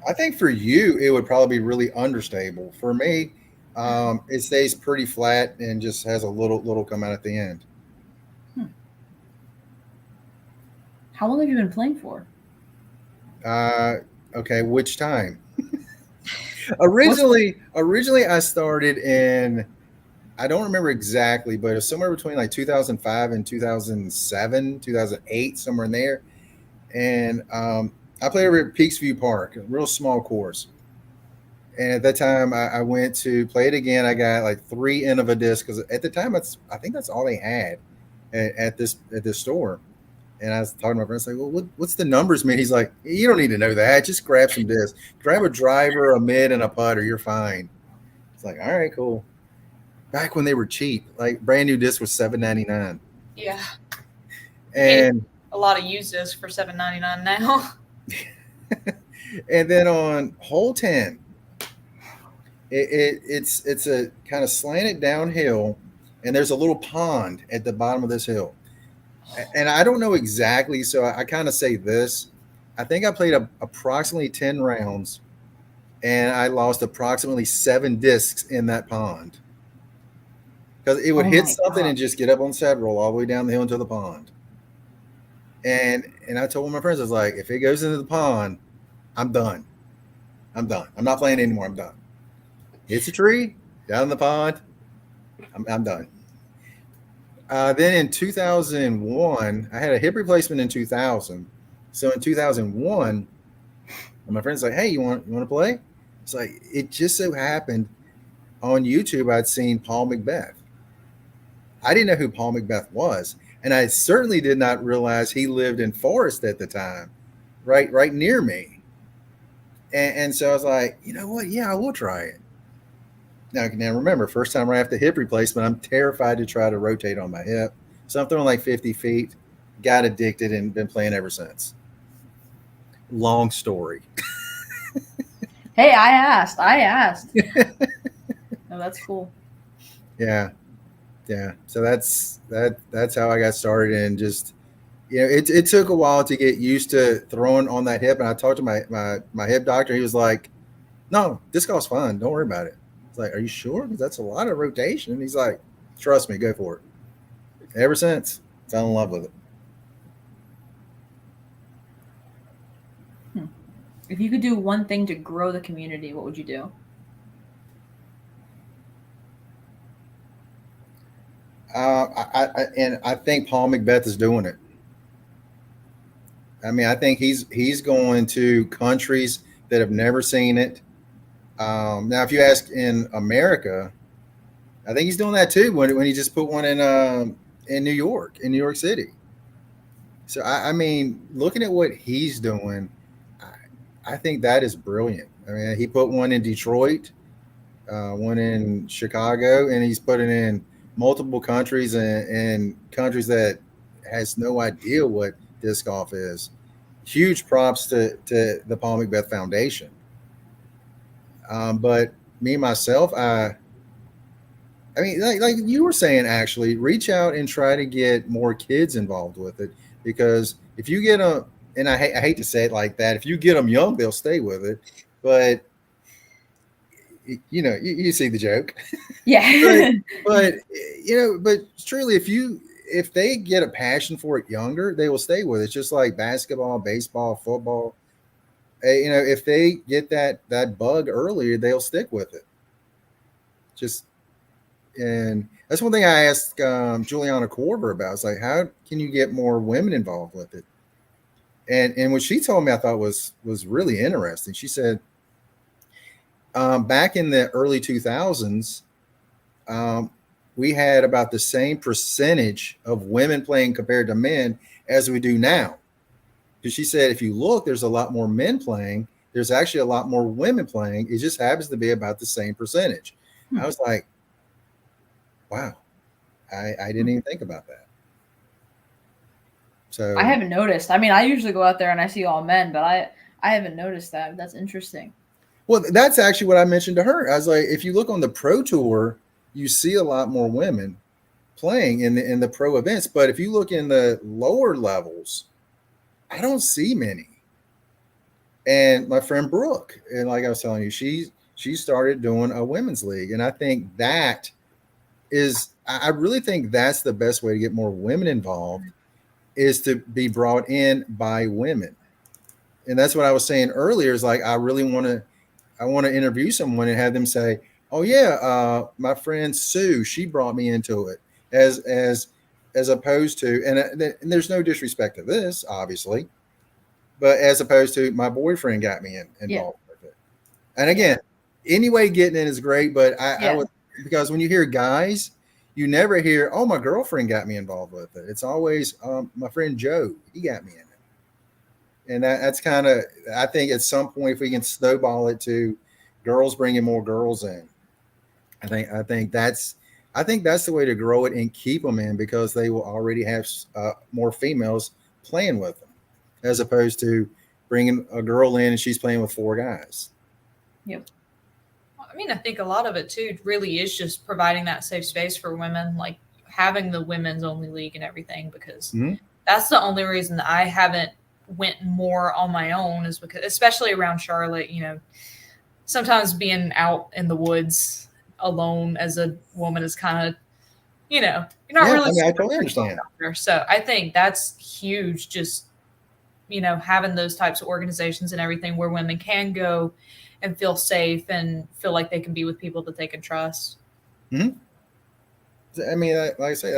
I think for you, it would probably be really understable. For me, it stays pretty flat and just has a little come out at the end. How long have you been playing for? Uh, okay, which time? What's Originally, I started in, I don't remember exactly, but it was somewhere between like 2005 and 2007, 2008, somewhere in there. And I played over at Peaks View Park, a real small course. And at that time, I went to play it again. I got like 3 of a disc because at the time, I think that's all they had at this store. And I was talking to my friend, I was like, well, what's the numbers mean? He's like, you don't need to know that. Just grab some discs. Grab a driver, a mid, and a putter. You're fine. It's like, all right, cool. Back when they were cheap, like brand new disc was $7.99. Yeah. And a lot of used discs for $7.99 now. and then on hole 10, it's a kind of slanted downhill, and there's a little pond at the bottom of this hill. And I don't know exactly, so I kind of say this. I think I played approximately 10 rounds, and I lost approximately 7 discs in that pond. Because it would hit something and just get up on set, roll all the way down the hill into the pond. And I told my friends, I was like, if it goes into the pond, I'm done. I'm not playing anymore. I'm done. Hits a tree, down in the pond, I'm done. Then in 2001, I had a hip replacement in 2000. So in 2001, my friend's like, hey, you want to play? It's like, it just so happened on YouTube, I'd seen Paul McBeth. I didn't know who Paul McBeth was. And I certainly did not realize he lived in Forest at the time, right near me. And so I was like, you know what? Yeah, I will try it. Now remember, first time right after hip replacement, I'm terrified to try to rotate on my hip. So I'm throwing like 50 feet, got addicted, and been playing ever since. Long story. Hey, I asked. No, that's cool. Yeah. So that's how I got started, and just, it took a while to get used to throwing on that hip. And I talked to my hip doctor. He was like, "No, disc golf's fine. Don't worry about it." It's like, "Are you sure? Because that's a lot of rotation." And he's like, "Trust me, go for it." Ever since, fell in love with it. If you could do one thing to grow the community, what would you do? I think Paul McBeth is doing it. I mean, I think he's going to countries that have never seen it. Now, if you ask in America, I think he's doing that too. When he just put one in New York City. So I mean, looking at what he's doing, I think that is brilliant. I mean, he put one in Detroit, one in Chicago, and he's putting in multiple countries and countries that has no idea what disc golf is. Huge props to the Paul McBeth Foundation. But me myself, I mean, like you were saying, actually, reach out and try to get more kids involved with it, because if you get them, and I hate to say it like that, if you get them young, they'll stay with it. But you see the joke. Yeah. but truly, if they get a passion for it younger, they will stay with it. It's just like basketball, baseball, football. If they get that bug earlier, they'll stick with it. And that's one thing I asked Juliana Korver about. It's like, how can you get more women involved with it? And what she told me, I thought was really interesting. She said, back in the early 2000s, we had about the same percentage of women playing compared to men as we do now. Because she said, if you look, there's a lot more men playing. There's actually a lot more women playing. It just happens to be about the same percentage. I was like, wow, I didn't even think about that. So I haven't noticed. I mean, I usually go out there and I see all men, but I haven't noticed that. That's interesting. Well, that's actually what I mentioned to her. I was like, if you look on the pro tour, you see a lot more women playing in the pro events. But if you look in the lower levels, I don't see many. And my friend Brooke, and like I was telling you, she started doing a women's league, and I think that is, I really think that's the best way to get more women involved, is to be brought in by women. And that's what I was saying earlier, is like I want to interview someone and have them say, "Oh yeah, my friend Sue, she brought me into it," as opposed to, and there's no disrespect to this, obviously, but as opposed to my boyfriend got me Yeah. involved with it. And again, anyway, getting in is great, but I Yeah. would, because when you hear guys, you never hear, "Oh, my girlfriend got me involved with it." It's always, my friend Joe, he got me in it. And that's kind of, I think at some point, if we can snowball it to girls bringing more girls in, I think that's the way to grow it and keep them in, because they will already have more females playing with them, as opposed to bringing a girl in and she's playing with four guys. Yep. I mean, I think a lot of it too really is just providing that safe space for women, like having the women's only league and everything, because Mhm. that's the only reason that I haven't went more on my own, is because, especially around Charlotte, sometimes being out in the woods alone as a woman is kind of, you're not Yeah, really I mean, I super totally understand. out there. So I think that's huge, just, having those types of organizations and everything where women can go and feel safe and feel like they can be with people that they can trust. Mhm. I mean, like I say,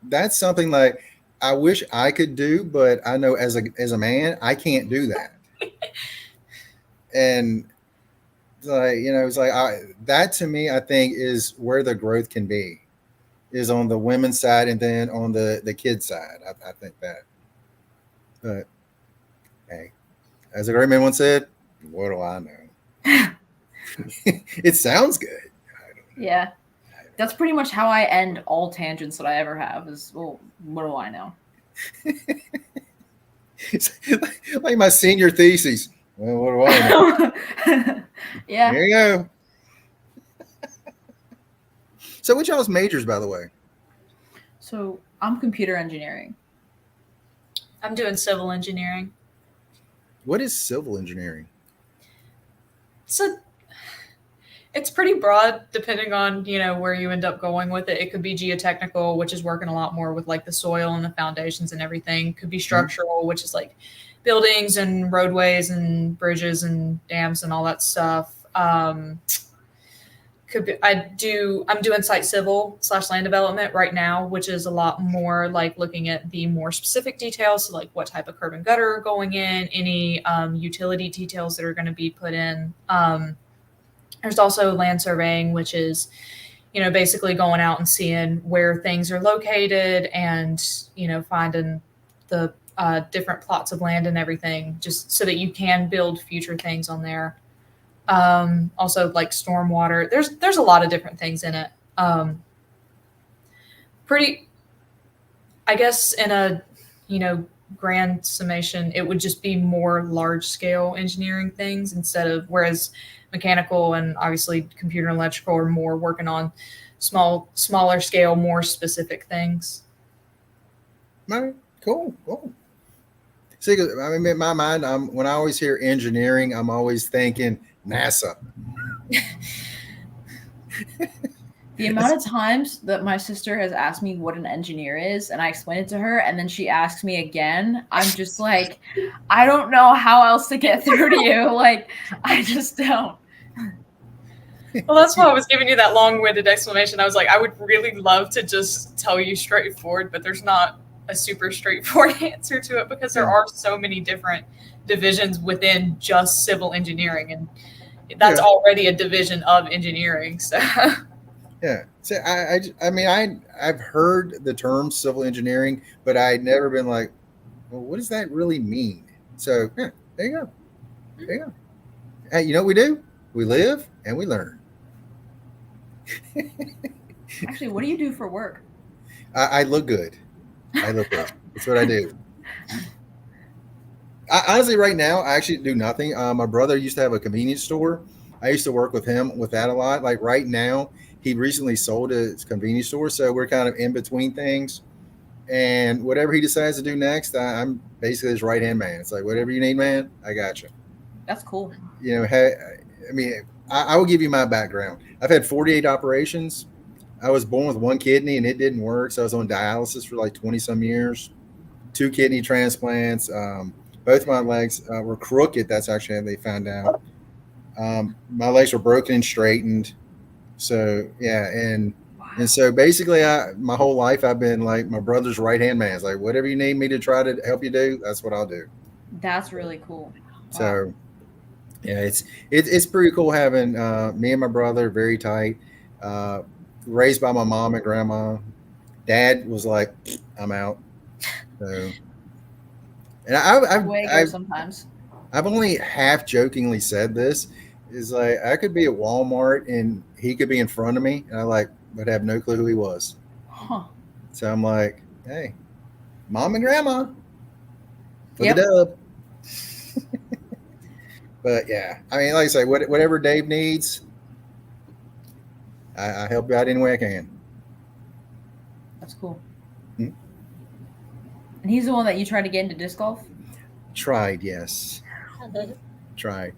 that's something like I wish I could do, but I know as a man, I can't do that. And like, it's like, that to me, I think is where the growth can be, is on the women's side, and then on the kids side. I think that. But hey, as a great man once said, "What do I know?" It sounds good. Yeah. That's pretty much how I end all tangents that I ever have, is, well, what do I know? It's like my senior thesis. Well, what do I know? Yeah. There you go. So, what y'all's majors, by the way? So I'm computer engineering. I'm doing civil engineering. What is civil engineering? So it's pretty broad depending on, where you end up going with it. It could be geotechnical, which is working a lot more with like the soil and the foundations and everything. Could be structural, which is like buildings and roadways and bridges and dams and all that stuff. Could be, I'm doing site civil / land development right now, which is a lot more like looking at the more specific details. So like what type of curb and gutter are going in, any utility details that are going to be put in. There's also land surveying, which is, basically going out and seeing where things are located and, finding the different plots of land and everything, just so that you can build future things on there. Also like stormwater. There's a lot of different things in it. Pretty, I guess in a, grand summation, it would just be more large scale engineering things instead of, whereas mechanical and obviously computer and electrical are more working on smaller scale, more specific things. All right, cool. See, I mean, in my mind, when I always hear engineering, I'm always thinking NASA. The amount of times that my sister has asked me what an engineer is, and I explain it to her, and then she asks me again, I'm just like, I don't know how else to get through to you. Like, I just don't. Well, that's why I was giving you that long-winded explanation. I was like, I would really love to just tell you straightforward, but there's not a super straightforward answer to it, because there are so many different divisions within just civil engineering, and that's already a division of engineering. So yeah. So I mean, I've heard the term civil engineering, but I'd never been like, well, what does that really mean? So yeah, there you go. There you go. Hey, you know what we do? We live and we learn. Actually, what do you do for work? I look good. I look good. That's what I do. Honestly, right now, I actually do nothing. My brother used to have a convenience store. I used to work with him with that a lot. Like right now, he recently sold his convenience store, so we're kind of in between things. And whatever he decides to do next, I'm basically his right hand man. It's like, whatever you need, man, I got you. That's cool. You know, I mean, I will give you my background. I've had 48 operations. I was born with one kidney and it didn't work. So I was on dialysis for like 20 some years, two kidney transplants. Both my legs were crooked. That's actually how they found out. My legs were broken and straightened. So yeah, and so basically, my whole life I've been like my brother's right hand man. It's like whatever you need me to try to help you do, that's what I'll do. That's really cool. Wow. So yeah, it's pretty cool having me and my brother very tight. Uh, Raised by my mom and grandma. Dad was like, I'm out. So, and The way it goes sometimes. I've only half jokingly said this is like I could be at Walmart and he could be in front of me and I like would have no clue who he was. Huh. So I'm like, hey, mom and grandma for Yep. the dub. But yeah, I mean, like I say, whatever Dave needs, I help you out any way I can. That's cool. Hmm? And he's the one that you tried to get into disc golf? Tried, yes. Tried.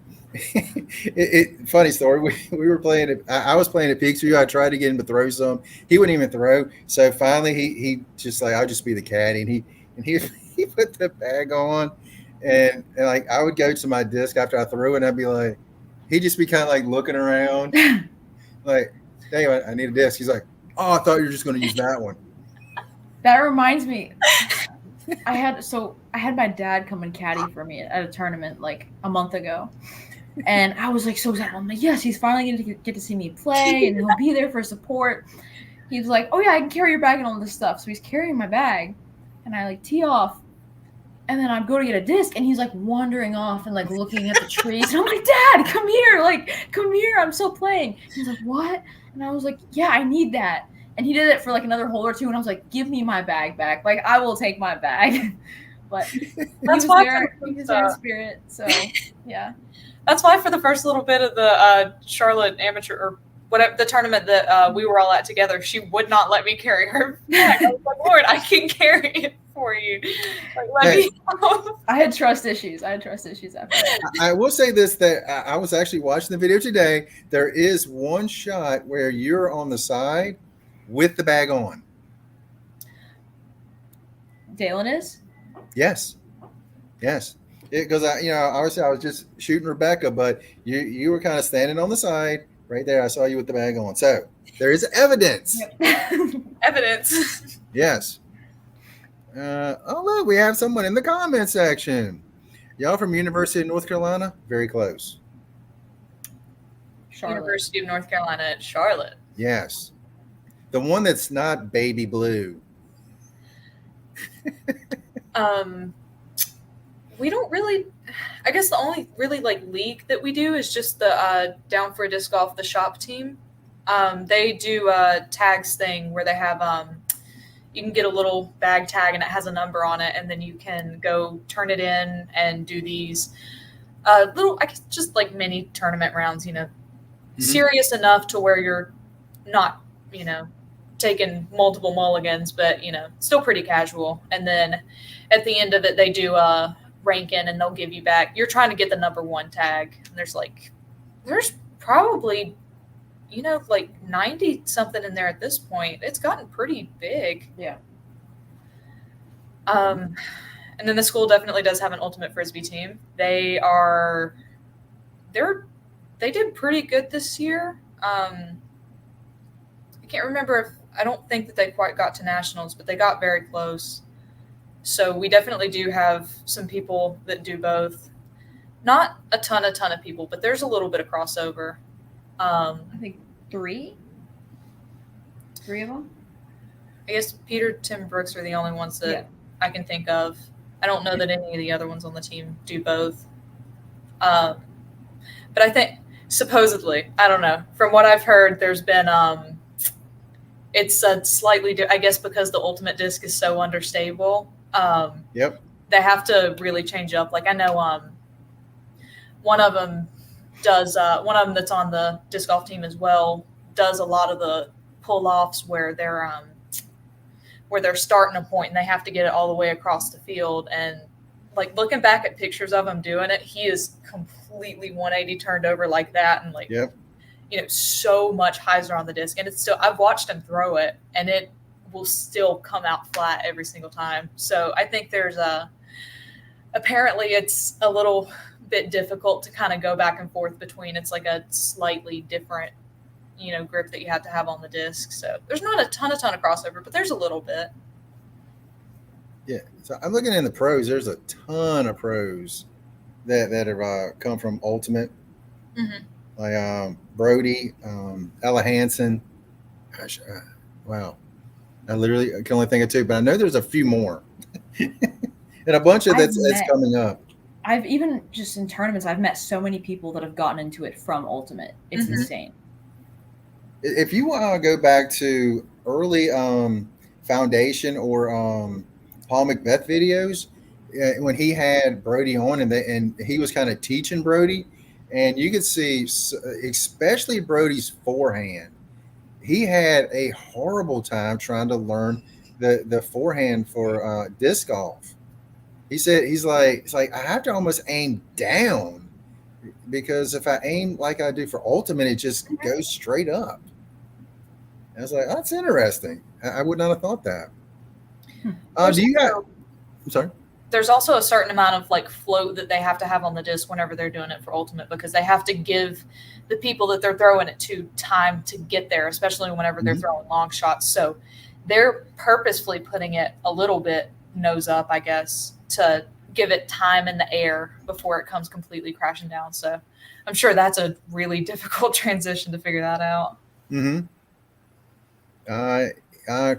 Funny story. We were playing it. I was playing at Peaksview. I tried to get him to throw some. He wouldn't even throw. So finally, he just like I'll just be the caddy, and he he put the bag on, and like I would go to my disc after I threw it, and I'd be like, he'd just be kind of like looking around, like, hey, I need a disc. He's like, oh, I thought you were just going to use that one. That reminds me. I had my dad come and caddy for me at a tournament like a month ago. And I was like so excited. I'm like, yes, he's finally going to get to see me play and he'll be there for support. He was like, oh yeah, I can carry your bag and all this stuff. So he's carrying my bag and I like tee off. And then I go to get a disc and he's like wandering off and like looking at the trees. And I'm like, Dad, come here. Like, come here. I'm still playing. He's like, what? And I was like, yeah, I need that. And he did it for like another hole or two. And I was like, give me my bag back. Like, I will take my bag. But That's he was why there. He was there in spirit. So, yeah. That's why for the first little bit of the Charlotte amateur or whatever the tournament that we were all at together, she would not let me carry her bag. I was like, Lord, I can carry it for you. Like, let me know. I had trust issues. After that. I will say this, that I was actually watching the video today. There is one shot where you're on the side with the bag on. Daelyn is? Yes. Because obviously I was just shooting Rebecca, but you were kind of standing on the side right there. I saw you with the bag on. So there is evidence. Yep. Evidence. Yes. Oh, look, we have someone in the comment section. Y'all from University of North Carolina? Very close. Charlotte. University of North Carolina at Charlotte. Yes. The one that's not baby blue. We don't really, I guess the only really like league that we do is just the Down for Disc Golf, the shop team. They do a tags thing where they have, you can get a little bag tag and it has a number on it. And then you can go turn it in and do these little, I guess just like mini tournament rounds, serious enough to where you're not, taking multiple mulligans, but, still pretty casual. And then at the end of it, they do ranking and they'll give you back. You're trying to get the number one tag. And there's probably, like 90 something in there at this point. It's gotten pretty big. Yeah. And then the school definitely does have an ultimate frisbee team. They did pretty good this year. I can't remember I don't think that they quite got to nationals, but they got very close. So we definitely do have some people that do both. Not a ton of people, but there's a little bit of crossover. I think three of them. I guess Peter, Tim, Brooks are the only ones that I can think of. I don't know that any of the other ones on the team do both. But I think supposedly, I don't know. From what I've heard, there's been it's a slightly, I guess, because the ultimate disc is so understable. Yep. They have to really change up. Like I know one of them that's on the disc golf team as well does a lot of the pull-offs where they're starting a point and they have to get it all the way across the field. And like looking back at pictures of him doing it, he is completely 180 turned over like that, and like, Yep. you know, so much hyzer on the disc, and it's still, I've watched him throw it, and it will still come out flat every single time. So I think there's apparently it's a little bit difficult to kind of go back and forth between. It's like a slightly different, you know, grip that you have to have on the disc. So there's not a ton of crossover, but there's a little bit. Yeah. So I'm looking in the pros. There's a ton of pros that have come from Ultimate. Mm-hmm. Like Brody, Ella Hansen. Gosh, wow. I literally can only think of two, but I know there's a few more. And a bunch of that's coming up. I've even just in tournaments, I've met so many people that have gotten into it from Ultimate. It's insane. If you go back to early Foundation or Paul Macbeth videos, when he had Brody on and he was kind of teaching Brody, and you could see, especially Brody's forehand, he had a horrible time trying to learn the forehand for disc golf. He said it's like I have to almost aim down, because if I aim like I do for Ultimate, it just goes straight up. I was like, oh, that's interesting. I would not have thought that. Do you got? I'm sorry. There's also a certain amount of like float that they have to have on the disc whenever they're doing it for Ultimate, because they have to give the people that they're throwing it to time to get there, especially whenever they're throwing long shots. So they're purposefully putting it a little bit nose up, I guess, to give it time in the air before it comes completely crashing down. So I'm sure that's a really difficult transition to figure that out.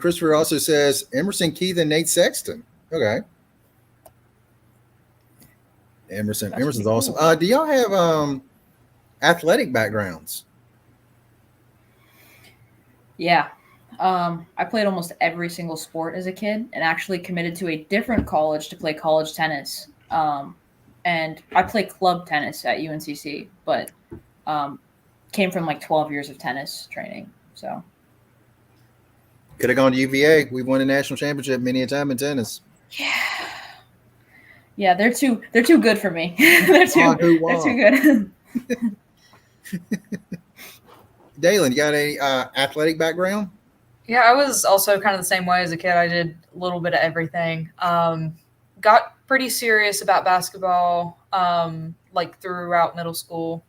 Christopher also says Emerson Keith and Nate Sexton. Okay. Emerson's awesome. Cool. Do y'all have athletic backgrounds? Yeah. I played almost every single sport as a kid, and actually committed to a different college to play college tennis. And I play club tennis at UNCC, but came from like 12 years of tennis training. So could have gone to UVA. We've won a national championship many a time in tennis. Yeah, they're too good for me. they're too good. Daelyn, you got any athletic background? Yeah, I was also kind of the same way as a kid. I did a little bit of everything. Got pretty serious about basketball like throughout middle school.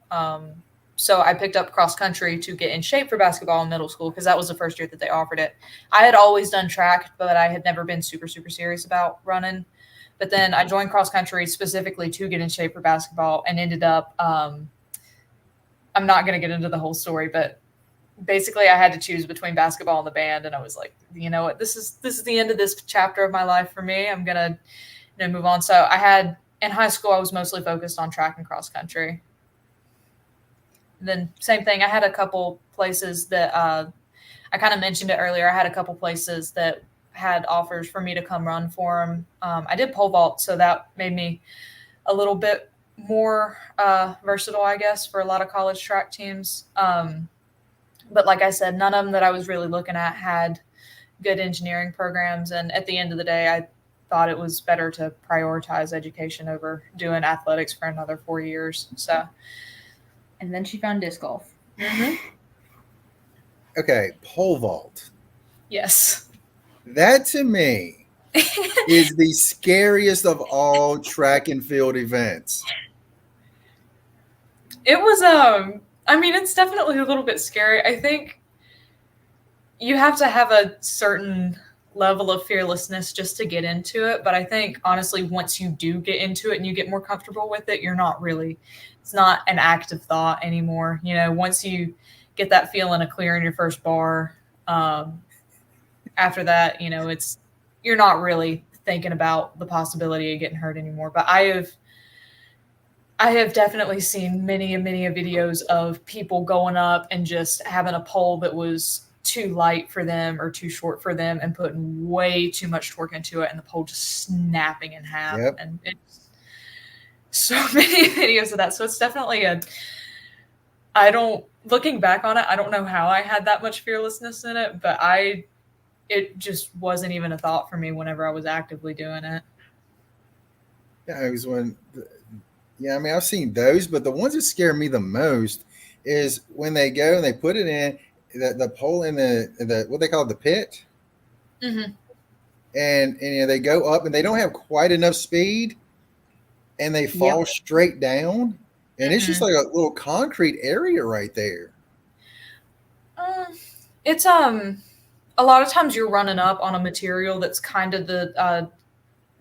So I picked up cross country to get in shape for basketball in middle school, because that was the first year that they offered it. I had always done track, but I had never been super, super serious about running. But then I joined cross country specifically to get in shape for basketball, and ended up, I'm not going to get into the whole story, but basically I had to choose between basketball and the band. And I was like, you know what, this is the end of this chapter of my life for me. I'm going to move on. So in high school, I was mostly focused on track and cross country. Then same thing. I had a couple places that I kind of mentioned it earlier. I had a couple places that had offers for me to come run for them. I did pole vault, so that made me a little bit more versatile, I guess, for a lot of college track teams. But like I said, none of them that I was really looking at had good engineering programs. And at the end of the day, I thought it was better to prioritize education over doing athletics for another 4 years. So. And then she found disc golf. Okay, pole vault. Yes. That to me is the scariest of all track and field events. It was, I mean, it's definitely a little bit scary. I think you have to have a certain level of fearlessness just to get into it. But I think, honestly, once you do get into it and you get more comfortable with it, it's not an active thought anymore. You know, once you get that feeling of clearing your first bar, after that, you know, you're not really thinking about the possibility of getting hurt anymore. But I have definitely seen many videos of people going up and just having a pole that was too light for them or too short for them, and putting way too much torque into it, and the pole just snapping in half. Yep. And it's so many videos of that. So it's definitely looking back on it, I don't know how I had that much fearlessness in it, but it just wasn't even a thought for me whenever I was actively doing it. Yeah, it was when. Yeah, I mean, I've seen those, but the ones that scare me the most is when they go and they put it in the pole in the what they call it, the pit, Hmm. and they go up and they don't have quite enough speed, and they fall Yep. straight down, and it's just Hmm. like a little concrete area right there. It's a lot of times you're running up on a material that's kind of the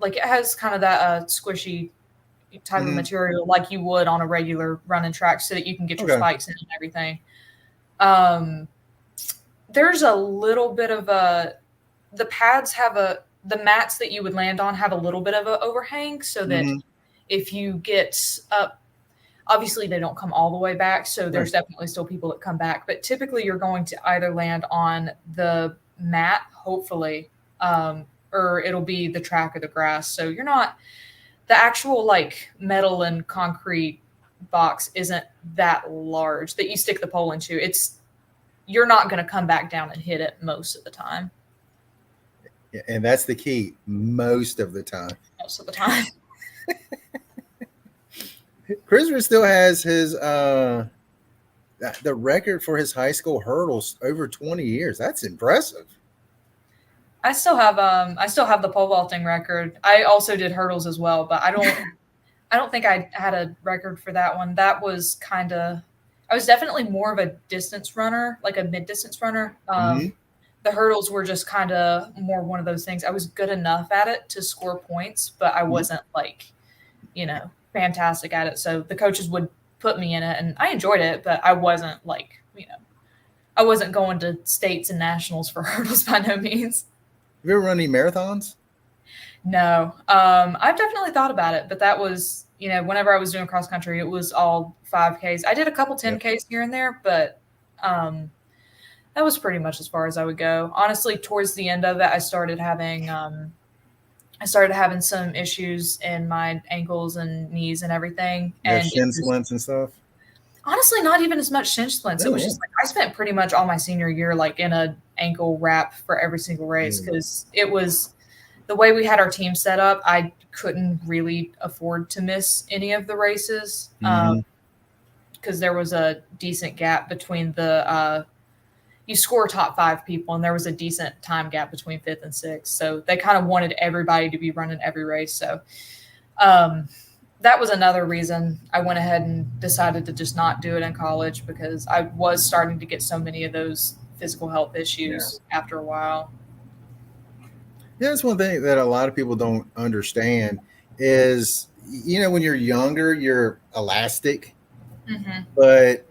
like it has kind of that squishy type of Hmm. material like you would on a regular running track so that you can get your Okay. spikes in and everything. Um, there's a little bit of a the pads have a the mats that you would land on have a little bit of a overhang so that Hmm. if you get up, obviously they don't come all the way back, so Right. there's definitely still people that come back, but typically you're going to either land on the mat, hopefully, or it'll be the track or the grass, so you're not the actual like metal and concrete box isn't that large that you stick the pole into. It's you're not going to come back down and hit it most of the time. Yeah, and that's the key most of the time. Most of the time. Christopher still has his the record for his high school hurdles over 20 years. That's impressive. I still have the pole vaulting record. I also did hurdles as well, but I don't think I had a record for that one. That was kind of I was definitely more of a distance runner, like a mid distance runner. Hmm. The hurdles were just kind of more one of those things. I was good enough at it to score points, but I wasn't like, fantastic at it. So the coaches would put me in it and I enjoyed it, but I wasn't like, I wasn't going to states and nationals for hurdles by no means. Have you ever run any marathons? No. I've definitely thought about it, but that was, whenever I was doing cross country, it was all 5Ks. I did a couple Yep. 10Ks here and there, but that was pretty much as far as I would go. Honestly, towards the end of it, I started having some issues in my ankles and knees and everything. You have And it shin just, splints and stuff? honestly, not even as much shin splints. It Oh, was yeah. just like I spent pretty much all my senior year like in a ankle wrap for every single race because it was the way we had our team set up. I couldn't really afford to miss any of the races Mhm. because there was a decent gap between the you score top 5 people, and there was a decent time gap between 5th and 6th. So they kind of wanted everybody to be running every race. So that was another reason I went ahead and decided to just not do it in college because I was starting to get so many of those physical health issues after a while. Yeah, that's one thing that a lot of people don't understand is, when you're younger, you're elastic, Mm-hmm. but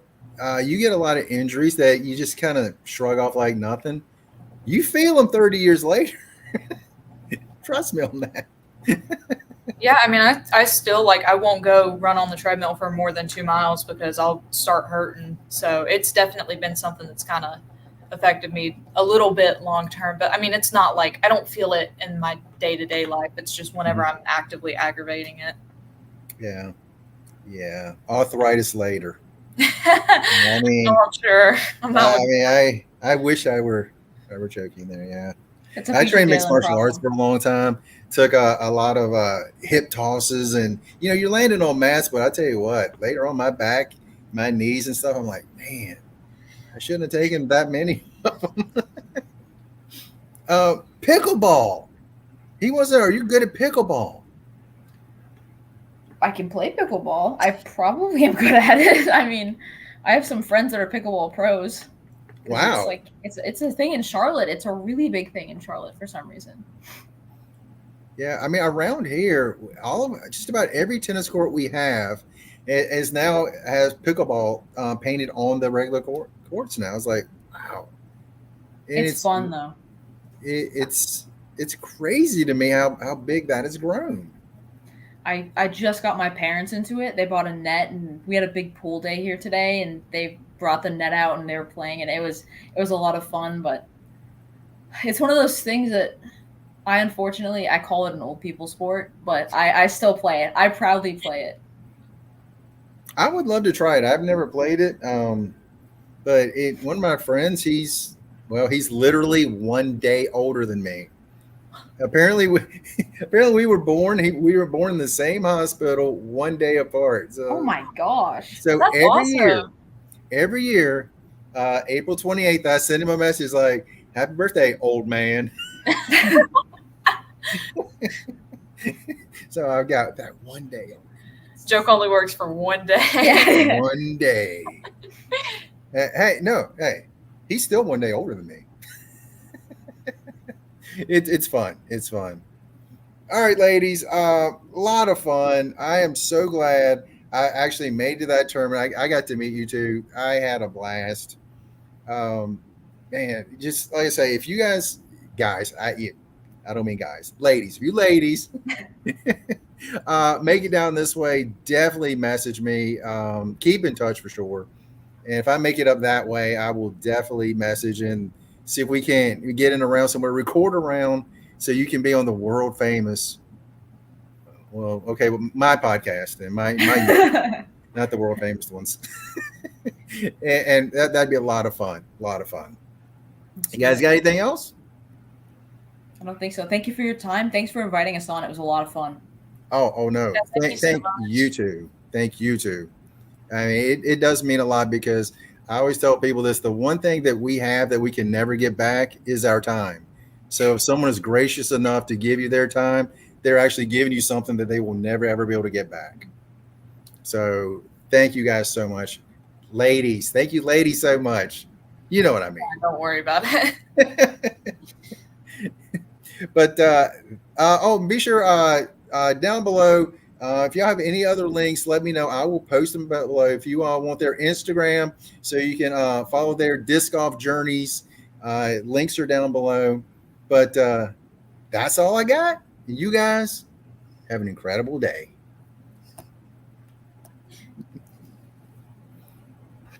you get a lot of injuries that you just kind of shrug off like nothing. You feel them 30 years later. Trust me on that. Yeah, I mean, I still like I won't go run on the treadmill for more than 2 miles because I'll start hurting. So it's definitely been something that's kind of affected me a little bit long term. But I mean, it's not like I don't feel it in my day-to-day life. It's just whenever I'm actively aggravating it. Yeah. Yeah. Arthritis later. I I mean, I'm sure. I'm not I looking mean, I wish I were joking there. Yeah. It's a I PG trained mixed Daelyn martial arts problem. for a long time. Took a lot of hip tosses, and you're landing on mats. But I tell you what, later on my back, my knees and stuff, I'm like, man, I shouldn't have taken that many of them. Pickleball. He wasn't. Are you good at pickleball? I can play pickleball. I probably am good at it. I mean, I have some friends that are pickleball pros. Wow. It's like it's a thing in Charlotte. It's a really big thing in Charlotte for some reason. Yeah, I mean, around here, just about every tennis court we have is now has pickleball painted on the regular courts now. It's like, wow, and It's fun though. it's crazy to me how big that has grown. I just got my parents into it. They bought a net and we had a big pool day here today and they brought the net out and they were playing it. It was a lot of fun, but it's one of those things that I call it an old people sport, but I still play it. I proudly play it. I would love to try it. I've never played it, but one of my friends, he's literally one day older than me, Apparently, we were born. We were born in the same hospital, one day apart. So, Oh my gosh. so That's awesome. every year, April 28th, I send him a message like, "Happy birthday, old man." So I've got that one day. This joke only works for one day. Yeah. One day. Hey, he's still one day older than me. It's fun. It's fun. All right, ladies. A lot of fun. I am so glad I actually made to that tournament. I got to meet you two. I had a blast. Man, just like I say, if you guys, I don't mean guys, ladies. If you ladies make it down this way, definitely message me. Keep in touch for sure. And if I make it up that way, I will definitely message and see if we can get in around somewhere, record around so you can be on the world famous. Well, okay, well, my podcast and my not the world famous ones. and that'd be a lot of fun. A lot of fun. You guys got anything else? I don't think so. Thank you for your time. Thanks for inviting us on. It was a lot of fun. Oh no. Yeah, thank you so Thank much. you too. Thank you too. I mean, it does mean a lot because I always tell people this: the one thing that we have that we can never get back is our time. So if someone is gracious enough to give you their time, they're actually giving you something that they will never ever be able to get back. So thank you guys so much, ladies. Thank you, ladies, so much. You know what I mean. Don't worry about it. But be sure down below. If y'all have any other links, let me know. I will post them below. If you want their Instagram, so you can follow their disc golf journeys, links are down below. But that's all I got. You guys have an incredible day.